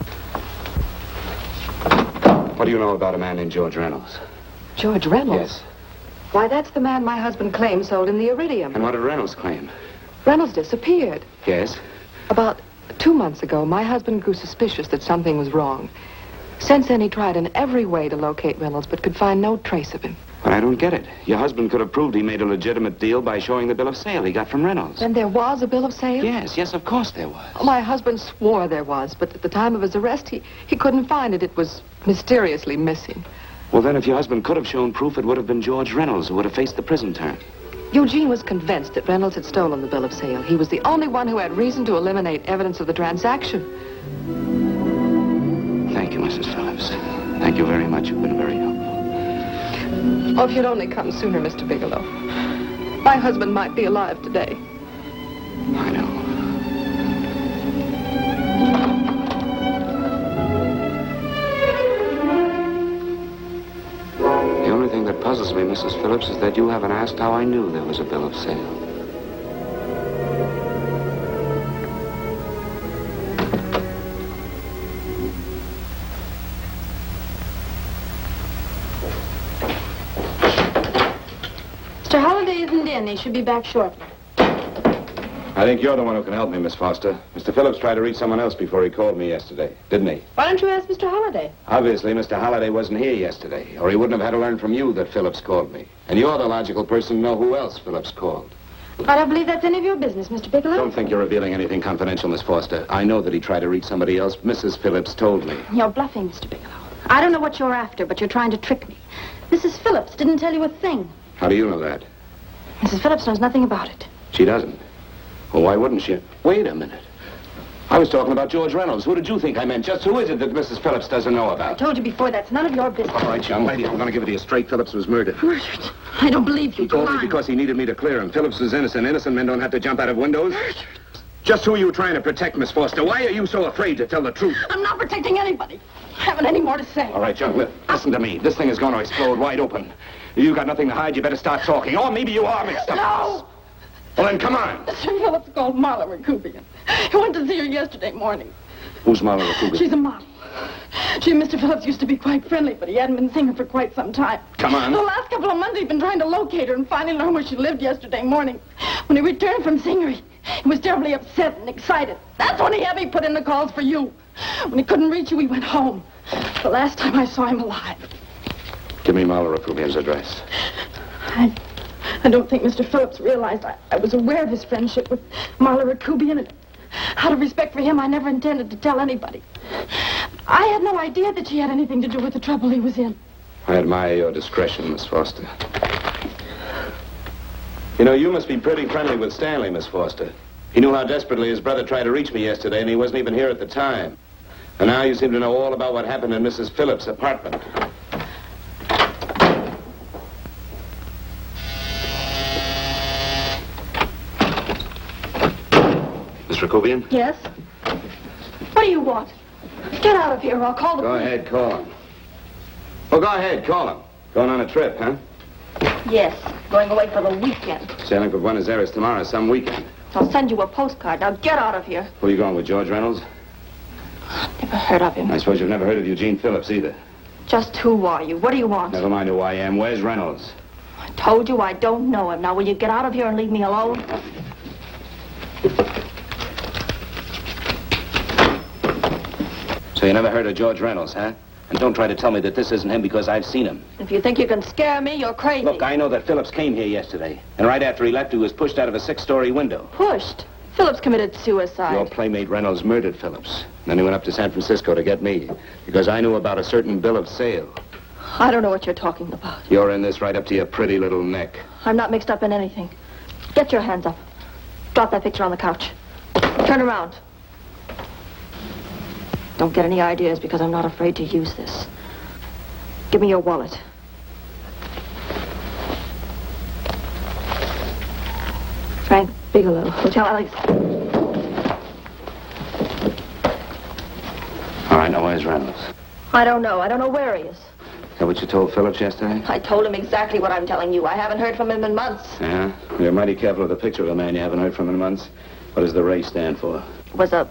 What do you know about a man named George Reynolds? George Reynolds? Yes. Why, that's the man my husband claimed sold him the iridium. And what did Reynolds claim? Reynolds disappeared. Yes? About 2 months ago, my husband grew suspicious that something was wrong. Since then, he tried in every way to locate Reynolds, but could find no trace of him. But I don't get it. Your husband could have proved he made a legitimate deal by showing the bill of sale he got from Reynolds. Then there was a bill of sale? Yes, of course there was. My husband swore there was, but at the time of his arrest, he couldn't find it. It was mysteriously missing. Well, then, if your husband could have shown proof, it would have been George Reynolds who would have faced the prison term. Eugene was convinced that Reynolds had stolen the bill of sale. He was the only one who had reason to eliminate evidence of the transaction. Thank you, Mrs. Phillips. Thank you very much. You've been very helpful. Oh, if you'd only come sooner, Mr. Bigelow. My husband might be alive today. I know. The only thing that puzzles me, Mrs. Phillips, is that you haven't asked how I knew there was a bill of sale. Mr. Holliday isn't in. He should be back shortly. I think you're the one who can help me, Miss Foster. Mr. Phillips tried to reach someone else before he called me yesterday, didn't he? Why don't you ask Mr. Holliday? Obviously, Mr. Holliday wasn't here yesterday, or he wouldn't have had to learn from you that Phillips called me. And you're the logical person to know who else Phillips called. I don't believe that's any of your business, Mr. Bigelow. Don't think you're revealing anything confidential, Miss Foster. I know that he tried to reach somebody else. Mrs. Phillips told me. You're bluffing, Mr. Bigelow. I don't know what you're after, but you're trying to trick me. Mrs. Phillips didn't tell you a thing. How do you know that? Mrs. Phillips knows nothing about it. She doesn't. Well, why wouldn't she? Wait a minute. I was talking about George Reynolds. Who did you think I meant? Just who is it that Mrs. Phillips doesn't know I about? told you before, that's none of your business. All right, young lady, I'm going to give it to you straight. Phillips was murdered. Murdered? I don't believe you. He told me because he needed me to clear him. Phillips was innocent. Innocent men don't have to jump out of windows. Just who are you trying to protect, Miss Foster? Why are you so afraid to tell the truth? I'm not protecting anybody. I haven't any more to say. All right, young, listen to me. This thing is going to explode wide open. If you got nothing to hide, you better start talking. Or maybe you are mixed up. No! Well, then, come on. Mr. Phillips called Marla Rakubian. He went to see her yesterday morning. Who's Marla Rakubian? She's a model. She and Mr. Phillips used to be quite friendly, but he hadn't been seeing her for quite some time. Come on. The last couple of months, he'd been trying to locate her and finally learned where she lived yesterday morning. When he returned from seeing her, he was terribly upset and excited. That's when he had me put in the calls for you. When he couldn't reach you, he went home. The last time I saw him alive. Give me Marla Rakubian's address. I don't think Mr. Phillips realized I was aware of his friendship with Marla Rakubian, and out of respect for him, I never intended to tell anybody. I had no idea that she had anything to do with the trouble he was in. I admire your discretion, Miss Foster. You know, you must be pretty friendly with Stanley, Miss Foster. He knew how desperately his brother tried to reach me yesterday, and he wasn't even here at the time. And now you seem to know all about what happened in Mrs. Phillips' apartment. Miss Rakubian? Yes? What do you want? Get out of here or I'll call the Go police. ahead, call him. Oh, go ahead, call him. Going on a trip, huh? Yes, going away for the weekend. Sailing for Buenos Aires tomorrow, some weekend. I'll send you a postcard. Now get out of here. Who are you going with, George Reynolds? Never heard of him. I suppose you've never heard of Eugene Phillips either. Just who are you? What do you want? Never mind who I am. Where's Reynolds? I told you I don't know him. Now will you get out of here and leave me alone? So you never heard of George Reynolds, huh? And don't try to tell me that this isn't him because I've seen him. If you think you can scare me, you're crazy. Look, I know that Phillips came here yesterday. And right after he left, he was pushed out of a 6-story window. Pushed? Phillips committed suicide. Your playmate Reynolds murdered Phillips. Then he went up to San Francisco to get me. Because I knew about a certain bill of sale. I don't know what you're talking about. You're in this right up to your pretty little neck. I'm not mixed up in anything. Get your hands up. Drop that picture on the couch. Turn around. Don't get any ideas because I'm not afraid to use this. Give me your wallet. Frank Bigelow, Hotel Alex. All right, now where's Reynolds? I don't know. I don't know where he is. Is that what you told Phillips yesterday? I told him exactly what I'm telling you. I haven't heard from him in months. Yeah? You're mighty careful of the picture of a man you haven't heard from in months. What does the Ray stand for? It was a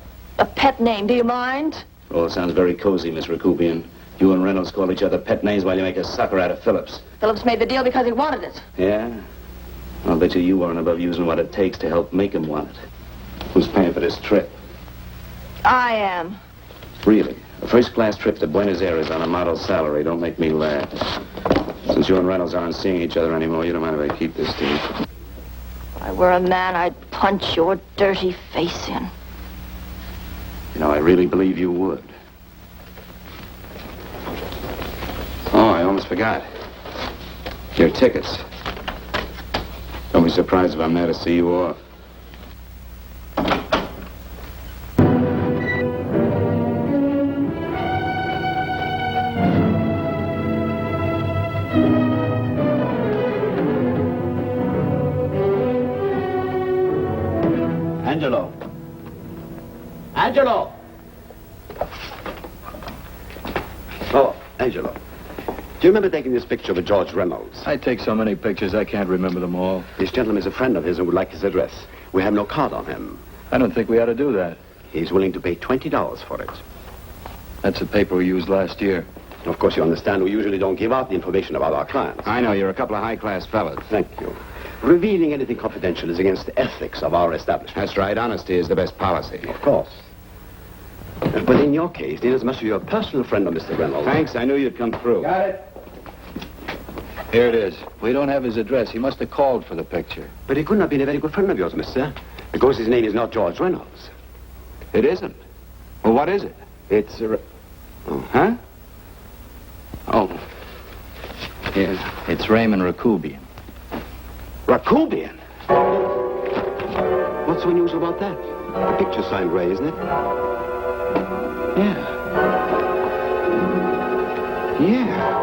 pet name. Do you mind? Oh, it sounds very cozy, Miss Rakubian. You and Reynolds call each other pet names while you make a sucker out of Phillips. Phillips made the deal because he wanted it. Yeah? I'll bet you weren't above using what it takes to help make him want it. Who's paying for this trip? I am. Really? A first-class trip to Buenos Aires on a model salary. Don't make me laugh. Since you and Reynolds aren't seeing each other anymore, you don't mind if I keep this to you. If I were a man, I'd punch your dirty face in. You know, I really believe you would. Oh, I almost forgot. Your tickets. Don't be surprised if I'm there to see you off. Angelo! Oh, Angelo. Do you remember taking this picture of George Reynolds? I take so many pictures, I can't remember them all. This gentleman is a friend of his and would like his address. We have no card on him. I don't think we ought to do that. He's willing to pay $20 for it. That's the paper we used last year. Of course, you understand, we usually don't give out the information about our clients. I know, you're a couple of high-class fellas. Thank you. Revealing anything confidential is against the ethics of our establishment. That's right. Honesty is the best policy. Of course. But in your case, inasmuch as you're a personal friend of Mr. Reynolds... Thanks. I knew you'd come through. Got it? Here it is. We don't have his address. He must have called for the picture. But he couldn't have been a very good friend of yours, mister. Because his name is not George Reynolds. It isn't? Well, what is it? It's a... Oh. Huh? Oh. Yes. It's Raymond Rakubian. Rakubian? What's so unusual about that? The picture's signed Ray, isn't it? Yeah. Yeah.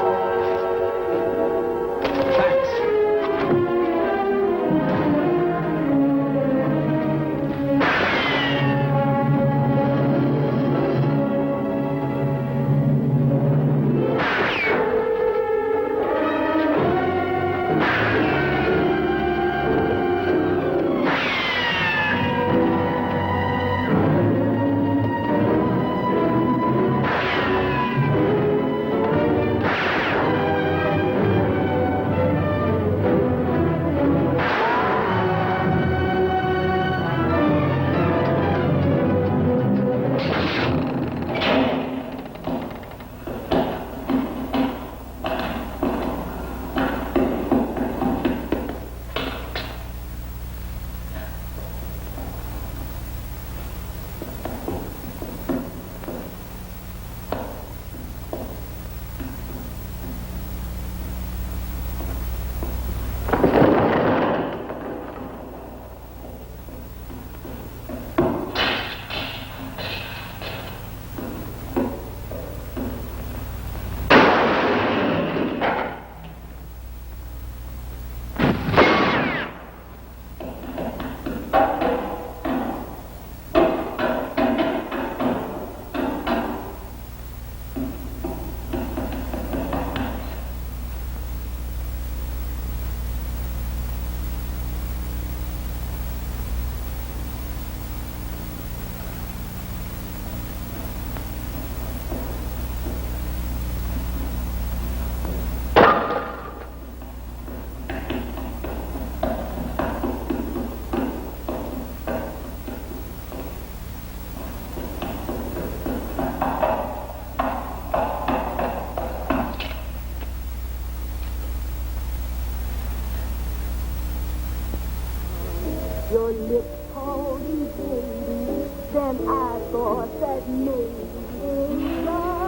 Your lips holding baby, then I thought that maybe love.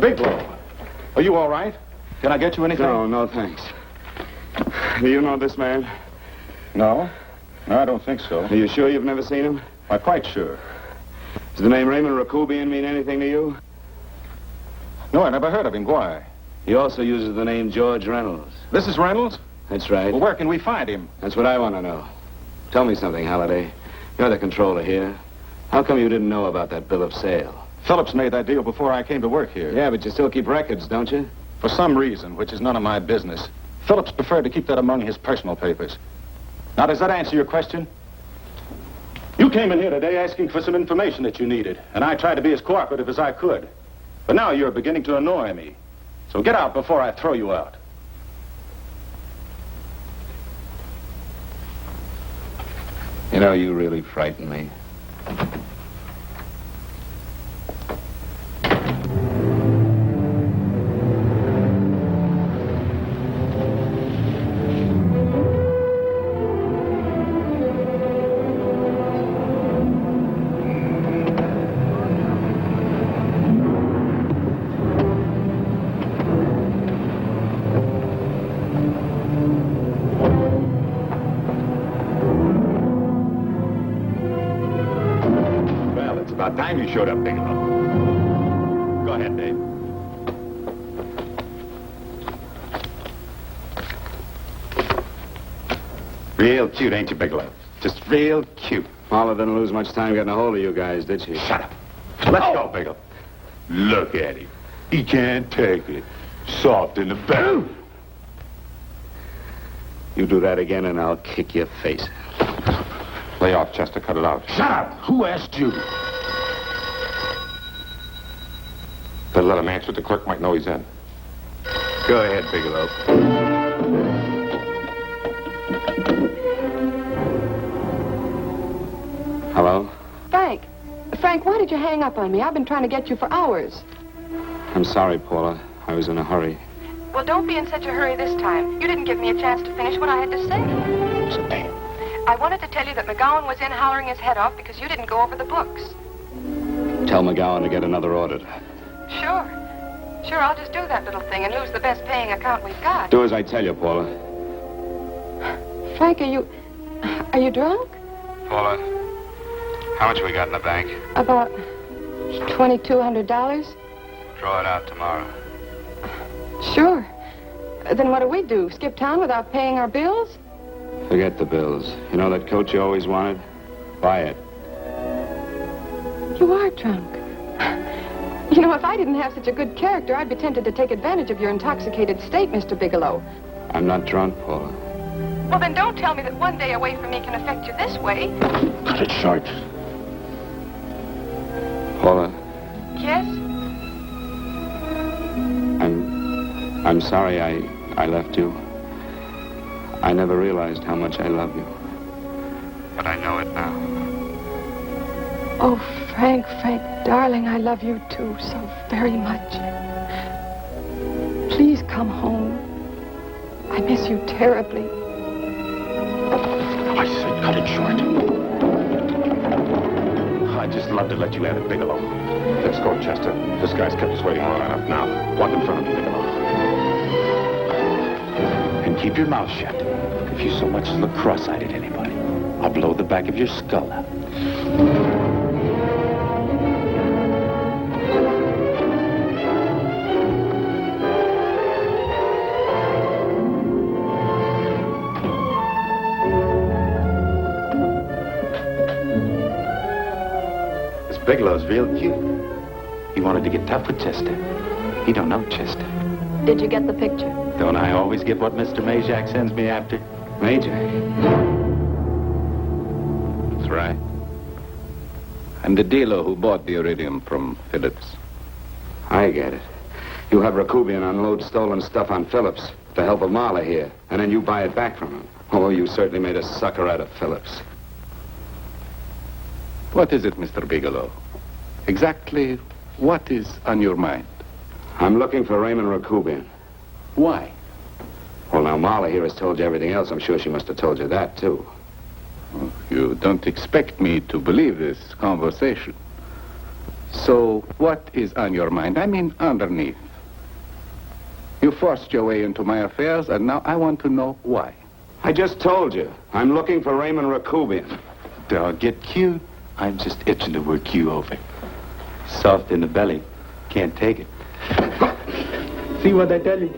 Bigelow, are you all right? Can I get you anything? No, thanks. Do you know this man? No, I don't think so. Are you sure you've never seen him? I'm quite sure. Does the name Raymond Rakubian mean anything to you? No, I never heard of him. Why? He also uses the name George Reynolds. This is Reynolds? That's right. Well, where can we find him? That's what I want to know. Tell me something, Halliday. You're the controller here. How come you didn't know about that bill of sale? Phillips made that deal before I came to work here. Yeah, but you still keep records, don't you? For some reason, which is none of my business, Phillips preferred to keep that among his personal papers. Now, does that answer your question? You came in here today asking for some information that you needed, and I tried to be as cooperative as I could. But now you're beginning to annoy me. So get out before I throw you out. You know, you really frighten me. about time you showed up, Bigelow. Go ahead, Dave. Real cute, ain't you, Bigelow? Just real cute. Paula didn't lose much time getting a hold of you guys, did she? Shut up. Let's go, Bigelow. Look at him. He can't take it. Soft in the back. You do that again and I'll kick your face. Lay off, Chester. Cut it out. Shut up! Who asked you? Better let him answer. The clerk might know he's in. Go ahead, Bigelow. Hello? Frank. Frank, why did you hang up on me? I've been trying to get you for hours. I'm sorry, Paula. I was in a hurry. Well, don't be in such a hurry this time. You didn't give me a chance to finish what I had to say. What's the name? I wanted to tell you that McGowan was in hollering his head off because you didn't go over the books. Tell McGowan to get another auditor. Sure. Sure, I'll just do that little thing and lose the best paying account we've got. Do as I tell you, Paula. Frank, are you drunk? Paula, how much we got in the bank? About $2,200. Draw it out tomorrow. Sure. Then what do? Skip town without paying our bills? Forget the bills. You know that coat you always wanted? Buy it. You are drunk. You know, if I didn't have such a good character, I'd be tempted to take advantage of your intoxicated state, Mr. Bigelow. I'm not drunk, Paula. Well, then don't tell me that one day away from me can affect you this way. Cut it short. Paula, Yes? I'm sorry I left you. I never realized how much I love you. But I know it now. Oh, Frank, darling, I love you too so very much. Please come home. I miss you terribly. I said cut it short. I'd just love to let you have it, Bigelow. Let's go, Chester. This guy's kept us waiting long enough now. Walk in front of me, Bigelow. And keep your mouth shut. If you so much as look cross-eyed at anybody, I'll blow the back of your skull out. Bigelow's real cute. He wanted to get tough with Chester. He don't know Chester. Did you get the picture? Don't I always get what Mr. Majak sends me after? Major? That's right. I'm the dealer who bought the iridium from Phillips. I get it. You have Rakubian unload stolen stuff on Phillips with the help of Marla here, and then you buy it back from him. Oh, you certainly made a sucker out of Phillips. What is it, Mr. Bigelow? Exactly what is on your mind? I'm looking for Raymond Rakubian. Why? Well, now, Marla here has told you everything else. I'm sure she must have told you that, too. Oh, you don't expect me to believe this conversation. So, what is on your mind? I mean, underneath. You forced your way into my affairs, and now I want to know why. I just told you. I'm looking for Raymond Rakubian. Dog, get cute. I'm just itching to work you over. Soft in the belly. Can't take it. See what I tell you?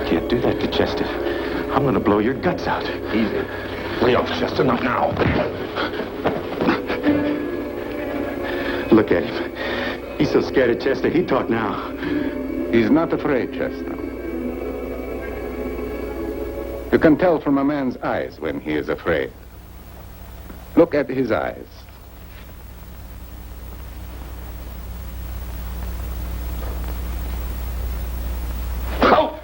Can't do that to Chester. I'm gonna blow your guts out. Easy. Lay off, Chester, not now. Look at him. He's so scared of Chester, he talk now. He's not afraid, Chester. You can tell from a man's eyes when he is afraid. Look at his eyes. Oh!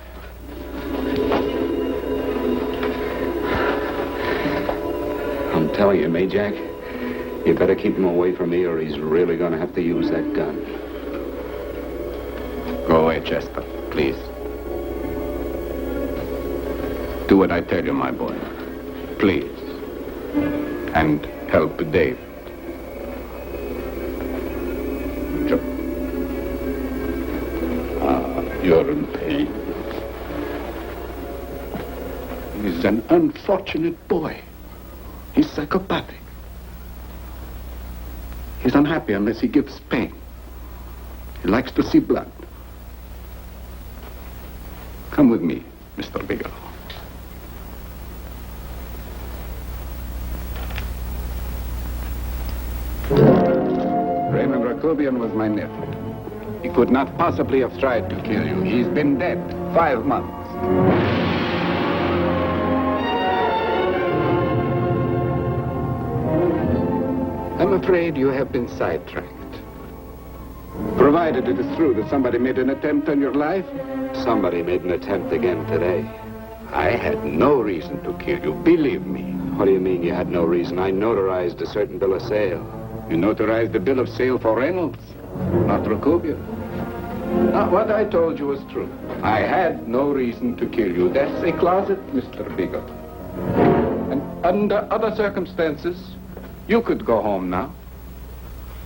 I'm telling you, Majak, you better keep him away from me or he's really going to have to use that gun. Go away, Chester, please. Do what I tell you, my boy. Please. And help Dave. Sure. You're in pain. He's an unfortunate boy. He's psychopathic. He's unhappy unless he gives pain. He likes to see blood. Come with me, Mr. Bigelow. Raymond Rakobian was my nephew. He could not possibly have tried to kill you. He's been dead 5 months. I'm afraid you have been sidetracked. Provided it is true that somebody made an attempt on your life. Somebody made an attempt again today. I had no reason to kill you, believe me. What do you mean you had no reason? I notarized a certain bill of sale. You notarized the bill of sale for Reynolds, not Rakobian. Now, what I told you was true. I had no reason to kill you. That's a closet, Mr. Bigelow. And under other circumstances, you could go home now.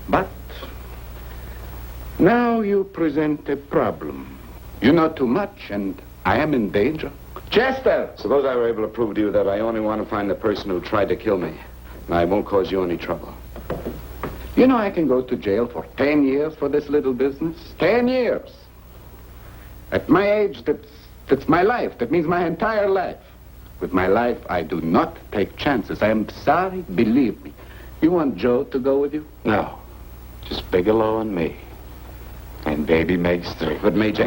But now you present a problem. You know too much, and I am in danger. Chester! Suppose I were able to prove to you that I only want to find the person who tried to kill me, and I won't cause you any trouble. You know I can go to jail for 10 years for this little business. 10 years. At my age, that's my life. That means my entire life. With my life, I do not take chances. I am sorry, believe me. You want Joe to go with you? No. Just Bigelow and me. And baby Meg's 3. But Major,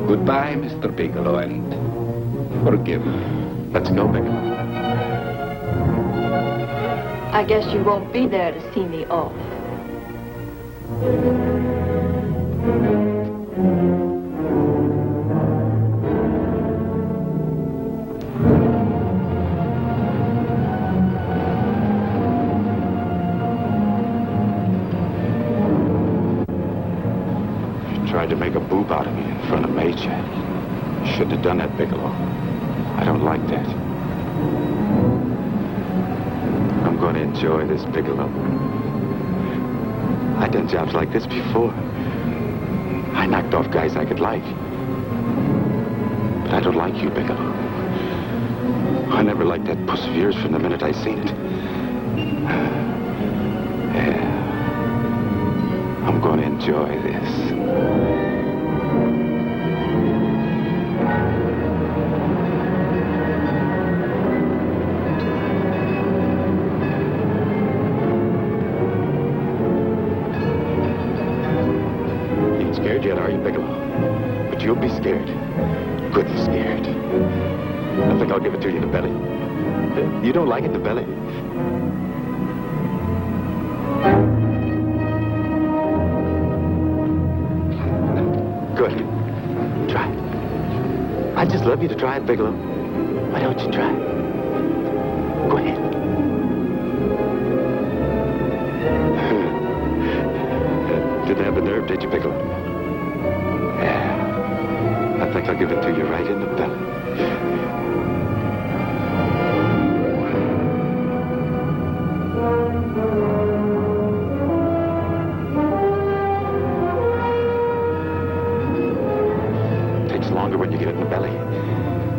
goodbye, Mr. Bigelow, and forgive me. Let's go, Bigelow. I guess you won't be there to see me off. You tried to make a boob out of me in front of Major. You shouldn't have done that, Bigelow. I don't like that. I'm going to enjoy this, Bigelow. I've done jobs like this before. I knocked off guys I could like. But I don't like you, Bigelow. I never liked that puss of yours from the minute I seen it. Yeah. I'm going to enjoy this. Yet, are you, Bigelow? But you'll be scared. Good scared. I think I'll give it to you in the belly. You don't like it in the belly? Good. Try it. I'd just love you to try it, Bigelow. Why don't you try it? Go ahead. Didn't have the nerve, did you, Bigelow? I think I'll give it to you right in the belly. Takes longer when you get it in the belly.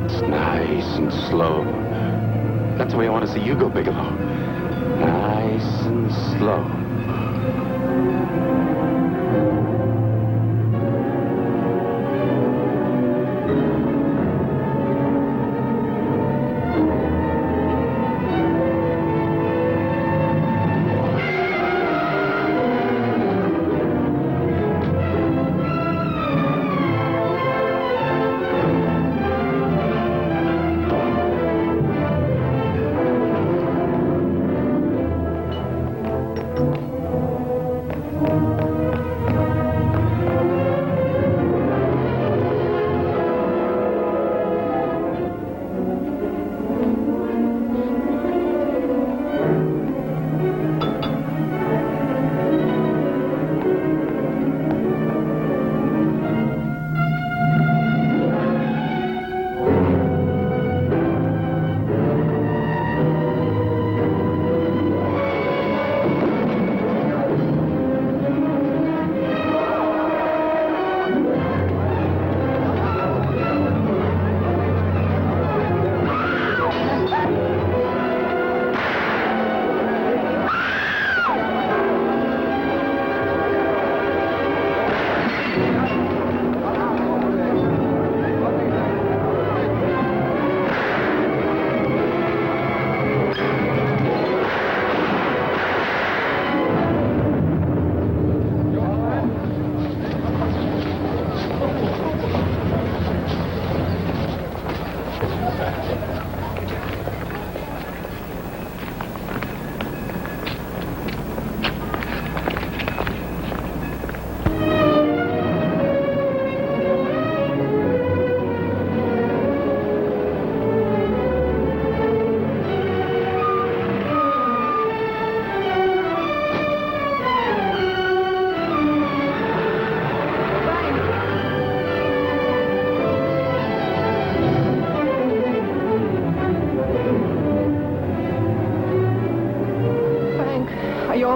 It's nice and slow. That's the way I want to see you go, Bigelow. Nice and slow.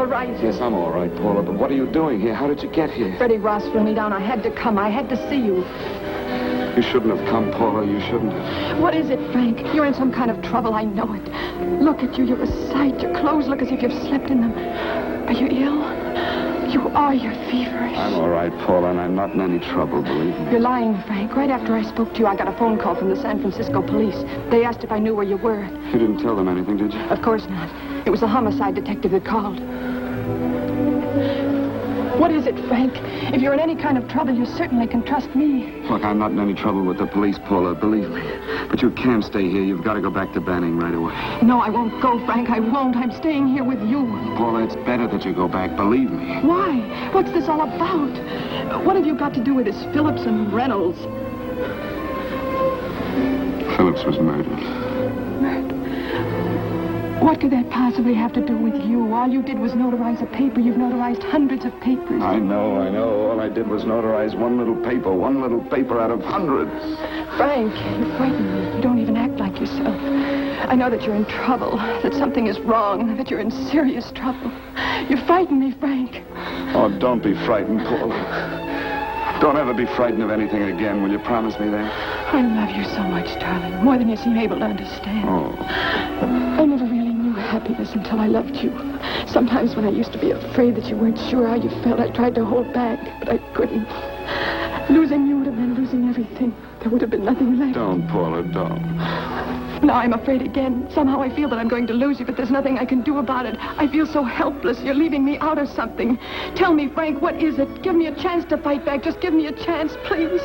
all right? Yes, I'm all right, Paula, but what are you doing here? How did you get here? Freddie Ross flew me down. I had to come. I had to see you. You shouldn't have come, Paula. You shouldn't have. What is it, Frank? You're in some kind of trouble. I know it. Look at you. You're a sight. Your clothes look as if you've slept in them. Are you ill? You are. You're feverish. I'm all right, Paula, and I'm not in any trouble, believe me. You're lying, Frank. Right after I spoke to you, I got a phone call from the San Francisco police. They asked if I knew where you were. You didn't tell them anything, did you? Of course not. It was the homicide detective that called. What is it, Frank? If you're in any kind of trouble, you certainly can trust me. Look, I'm not in any trouble with the police, Paula, believe me. But you can't stay here. You've got to go back to Banning right away. No, I won't go, Frank. I won't. I'm staying here with you. Paula, it's better that you go back, believe me. Why? What's this all about? What have you got to do with this Phillips and Reynolds? Phillips was murdered. What could that possibly have to do with you? All you did was notarize a paper. You've notarized hundreds of papers. I know. All I did was notarize one little paper out of hundreds. Frank, you frighten me. You don't even act like yourself. I know that you're in trouble, that something is wrong, that you're in serious trouble. You frighten me, Frank. Oh, don't be frightened, Paula. Don't ever be frightened of anything again. Will you promise me that? I love you so much, darling. More than you seem able to understand. Oh. I never really knew happiness until I loved you. Sometimes when I used to be afraid that you weren't sure how you felt, I tried to hold back, but I couldn't. Losing you would have been losing everything. There would have been nothing left. Don't, Paula, don't. Now I'm afraid again. Somehow I feel that I'm going to lose you, but there's nothing I can do about it. I feel so helpless. You're leaving me out of something. Tell me, Frank, what is it? Give me a chance to fight back. Just give me a chance, please.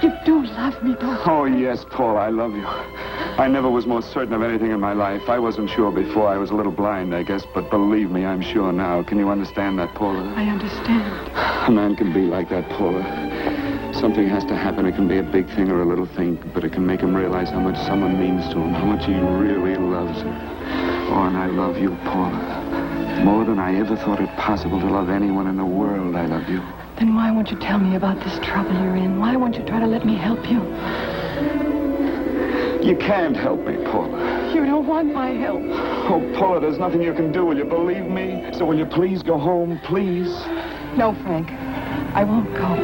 You do love me, don't you? Oh, yes, Paula, I love you. I never was more certain of anything in my life. I wasn't sure before. I was a little blind, I guess, but believe me, I'm sure now. Can you understand that, Paula? I understand. A man can be like that, Paula. Something has to happen. It can be a big thing or a little thing, but it can make him realize how much someone means to him, how much he really loves her. Oh, and I love you, Paula. More than I ever thought it possible to love anyone in the world, I love you. Then why won't you tell me about this trouble you're in? Why won't you try to let me help you? You can't help me, Paula. You don't want my help. Oh, Paula, there's nothing you can do. Will you believe me? So will you please go home, please? No, Frank. I won't go.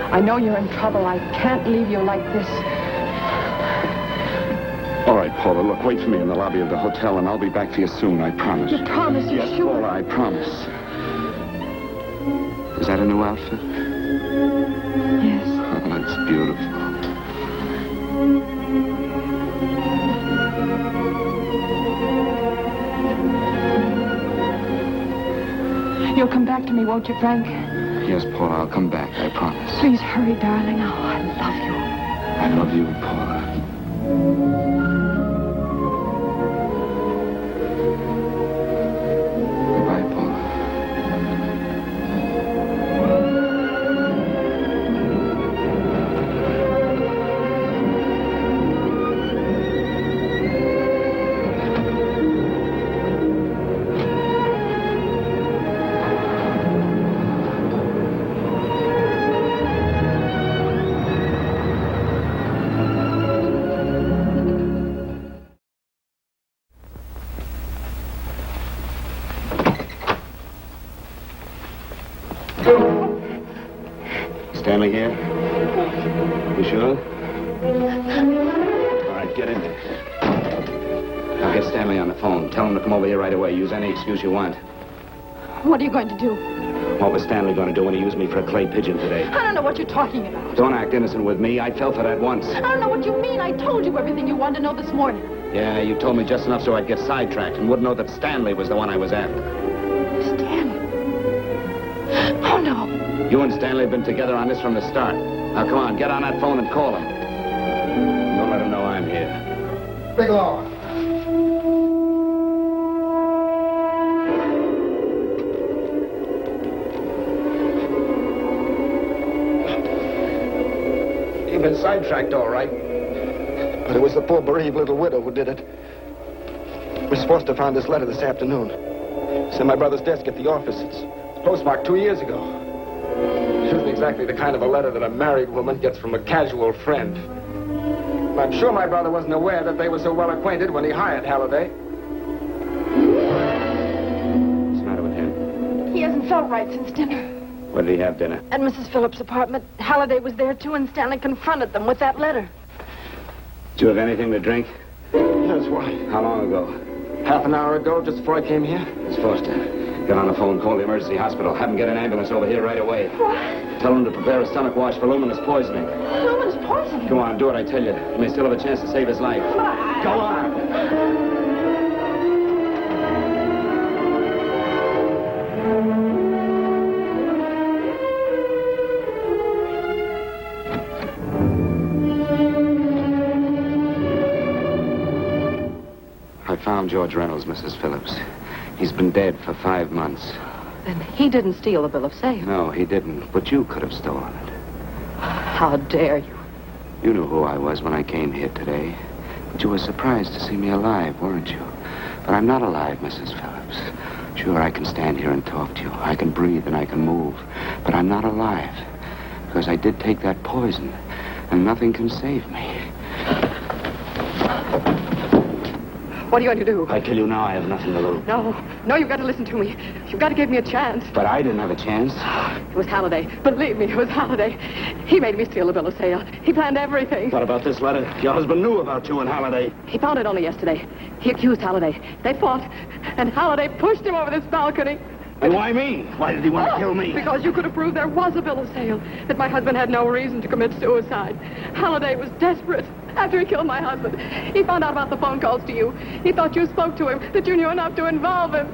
I know you're in trouble. I can't leave you like this. All right, Paula, look, wait for me in the lobby of the hotel, and I'll be back for you soon, I promise. You promise? You're yes, sure? Paula, I promise. Is that a new outfit? Yes. Oh, that's beautiful. You'll come back to me, won't you, Frank? Yes, Paula, I'll come back, I promise. Please hurry, darling. Oh, I love you. I love you, Paula. Goodbye, Paula. Stanley here? You sure? All right, get in there. Now get Stanley on the phone. Tell him to come over here right away. Use any excuse you want. What are you going to do? What was Stanley going to do when he used me for a clay pigeon today? I don't know what you're talking about. Don't act innocent with me. I fell for that once. I don't know what you mean. I told you everything you wanted to know this morning. Yeah, you told me just enough so I'd get sidetracked and wouldn't know that Stanley was the one I was after. Stanley? Oh, no. You and Stanley have been together on this from the start. Now, come on, get on that phone and call him. Don't let him know I'm here. Bigelow. You've been sidetracked, all right. But it was the poor bereaved little widow who did it. We're supposed to have found this letter this afternoon. It's in my brother's desk at the office. It's postmarked 2 years ago. It isn't exactly the kind of a letter that a married woman gets from a casual friend. I'm sure my brother wasn't aware that they were so well acquainted when he hired Halliday. What's the matter with him? hadn't felt right since dinner. Where did he have dinner? At Mrs. Phillips' apartment. Halliday was there, too, and Stanley confronted them with that letter. Did you have anything to drink? Yes, why? How long ago? Half an hour ago, just before I came here. Miss Foster, get on the phone, call the emergency hospital. Have them get an ambulance over here right away. What? Tell them to prepare a stomach wash for luminous poisoning. Luminous poisoning? Go on, do it, I tell you. You may still have a chance to save his life. Go on. I found George Reynolds, Mrs. Phillips. He's been dead for 5 months. Then he didn't steal the bill of sale. No, he didn't. But you could have stolen it. How dare you? You knew who I was when I came here today. But you were surprised to see me alive, weren't you? But I'm not alive, Mrs. Phillips. Sure, I can stand here and talk to you. I can breathe and I can move. But I'm not alive. Because I did take that poison. And nothing can save me. What are you going to do? I tell you now, I have nothing to lose. No, you've got to listen to me. You've got to give me a chance. But I didn't have a chance. It was Halliday. Believe me, it was Halliday. He made me steal the bill of sale. He planned everything. What about this letter? Your husband knew about you and Halliday. He found it only yesterday. He accused Halliday. They fought, and Halliday pushed him over this balcony. And why me? Why did he want to kill me? Because you could have proved there was a bill of sale, that my husband had no reason to commit suicide. Halliday was desperate. After he killed my husband, he found out about the phone calls to you. He thought you spoke to him, that you knew enough to involve him.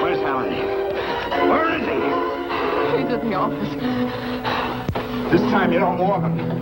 Where's Halliday? Where is he? He's in the office. This time you don't want him.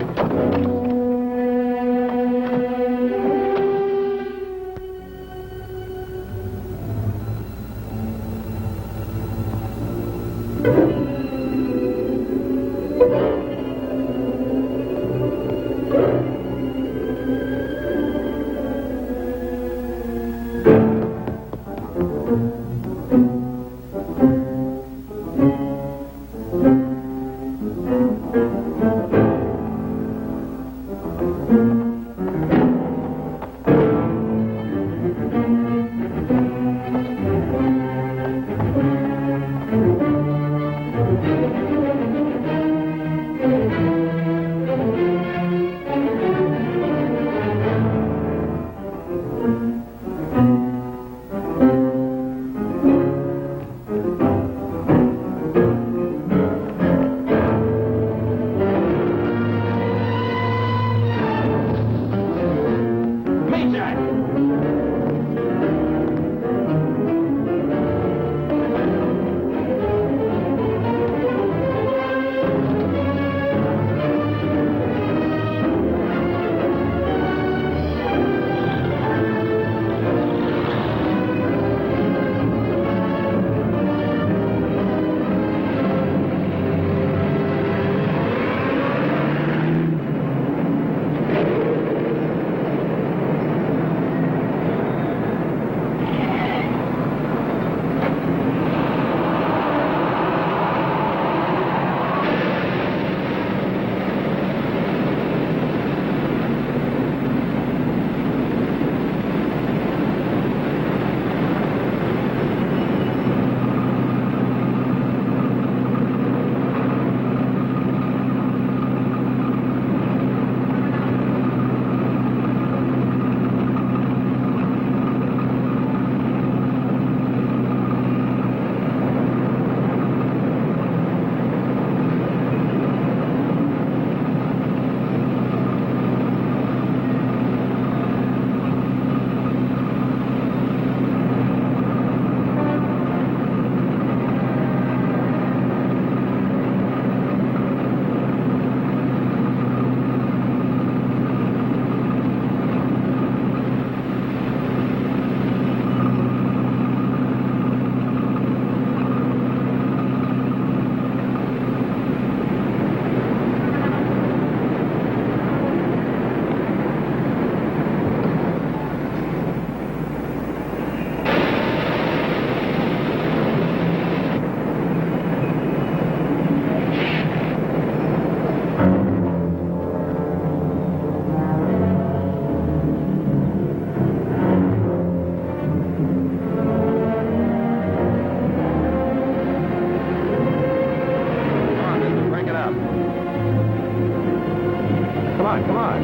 on.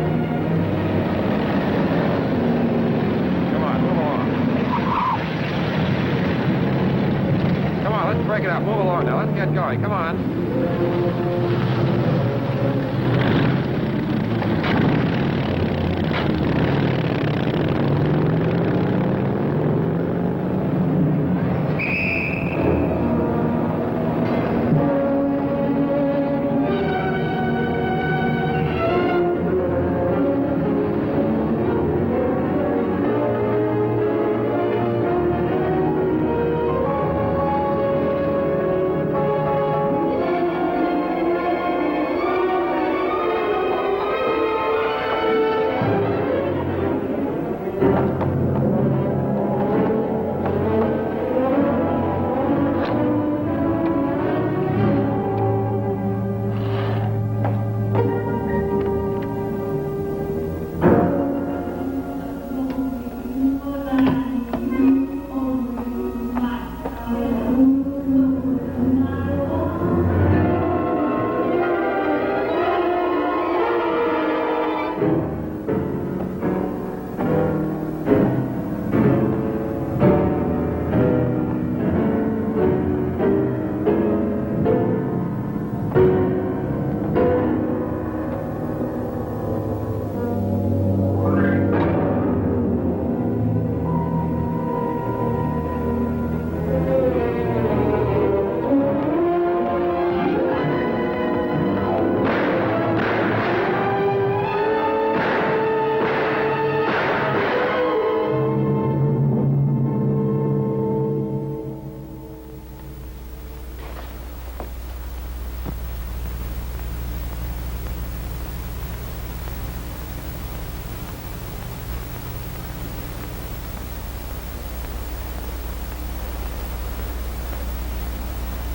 Come on, move along. Come on, let's break it up. Move along now. Let's get going. Come on.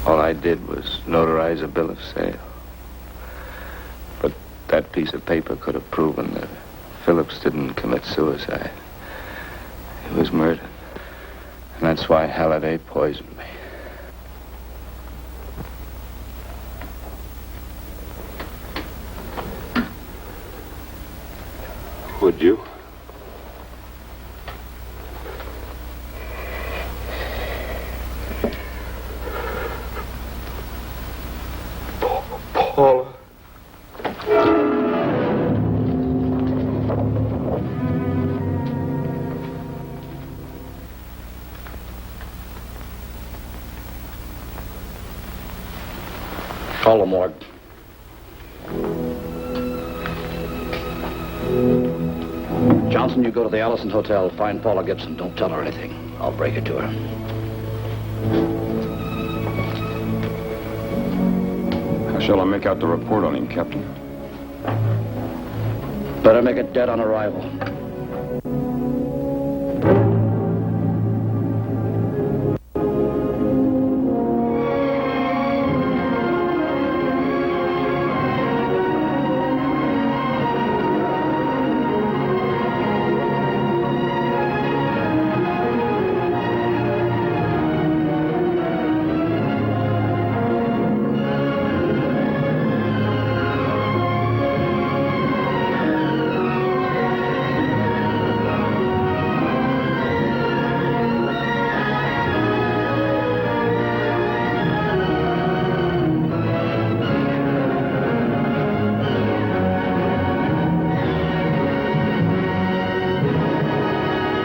All I did was notarize a bill of sale. But that piece of paper could have proven that Phillips didn't commit suicide. He was murdered. And that's why Halliday poisoned me. Would you? Paula. Call the morgue. Johnson, you go to the Allison Hotel, find Paula Gibson. Don't tell her anything. I'll break it to her. How shall I make out the report on him, Captain? Better make it dead on arrival.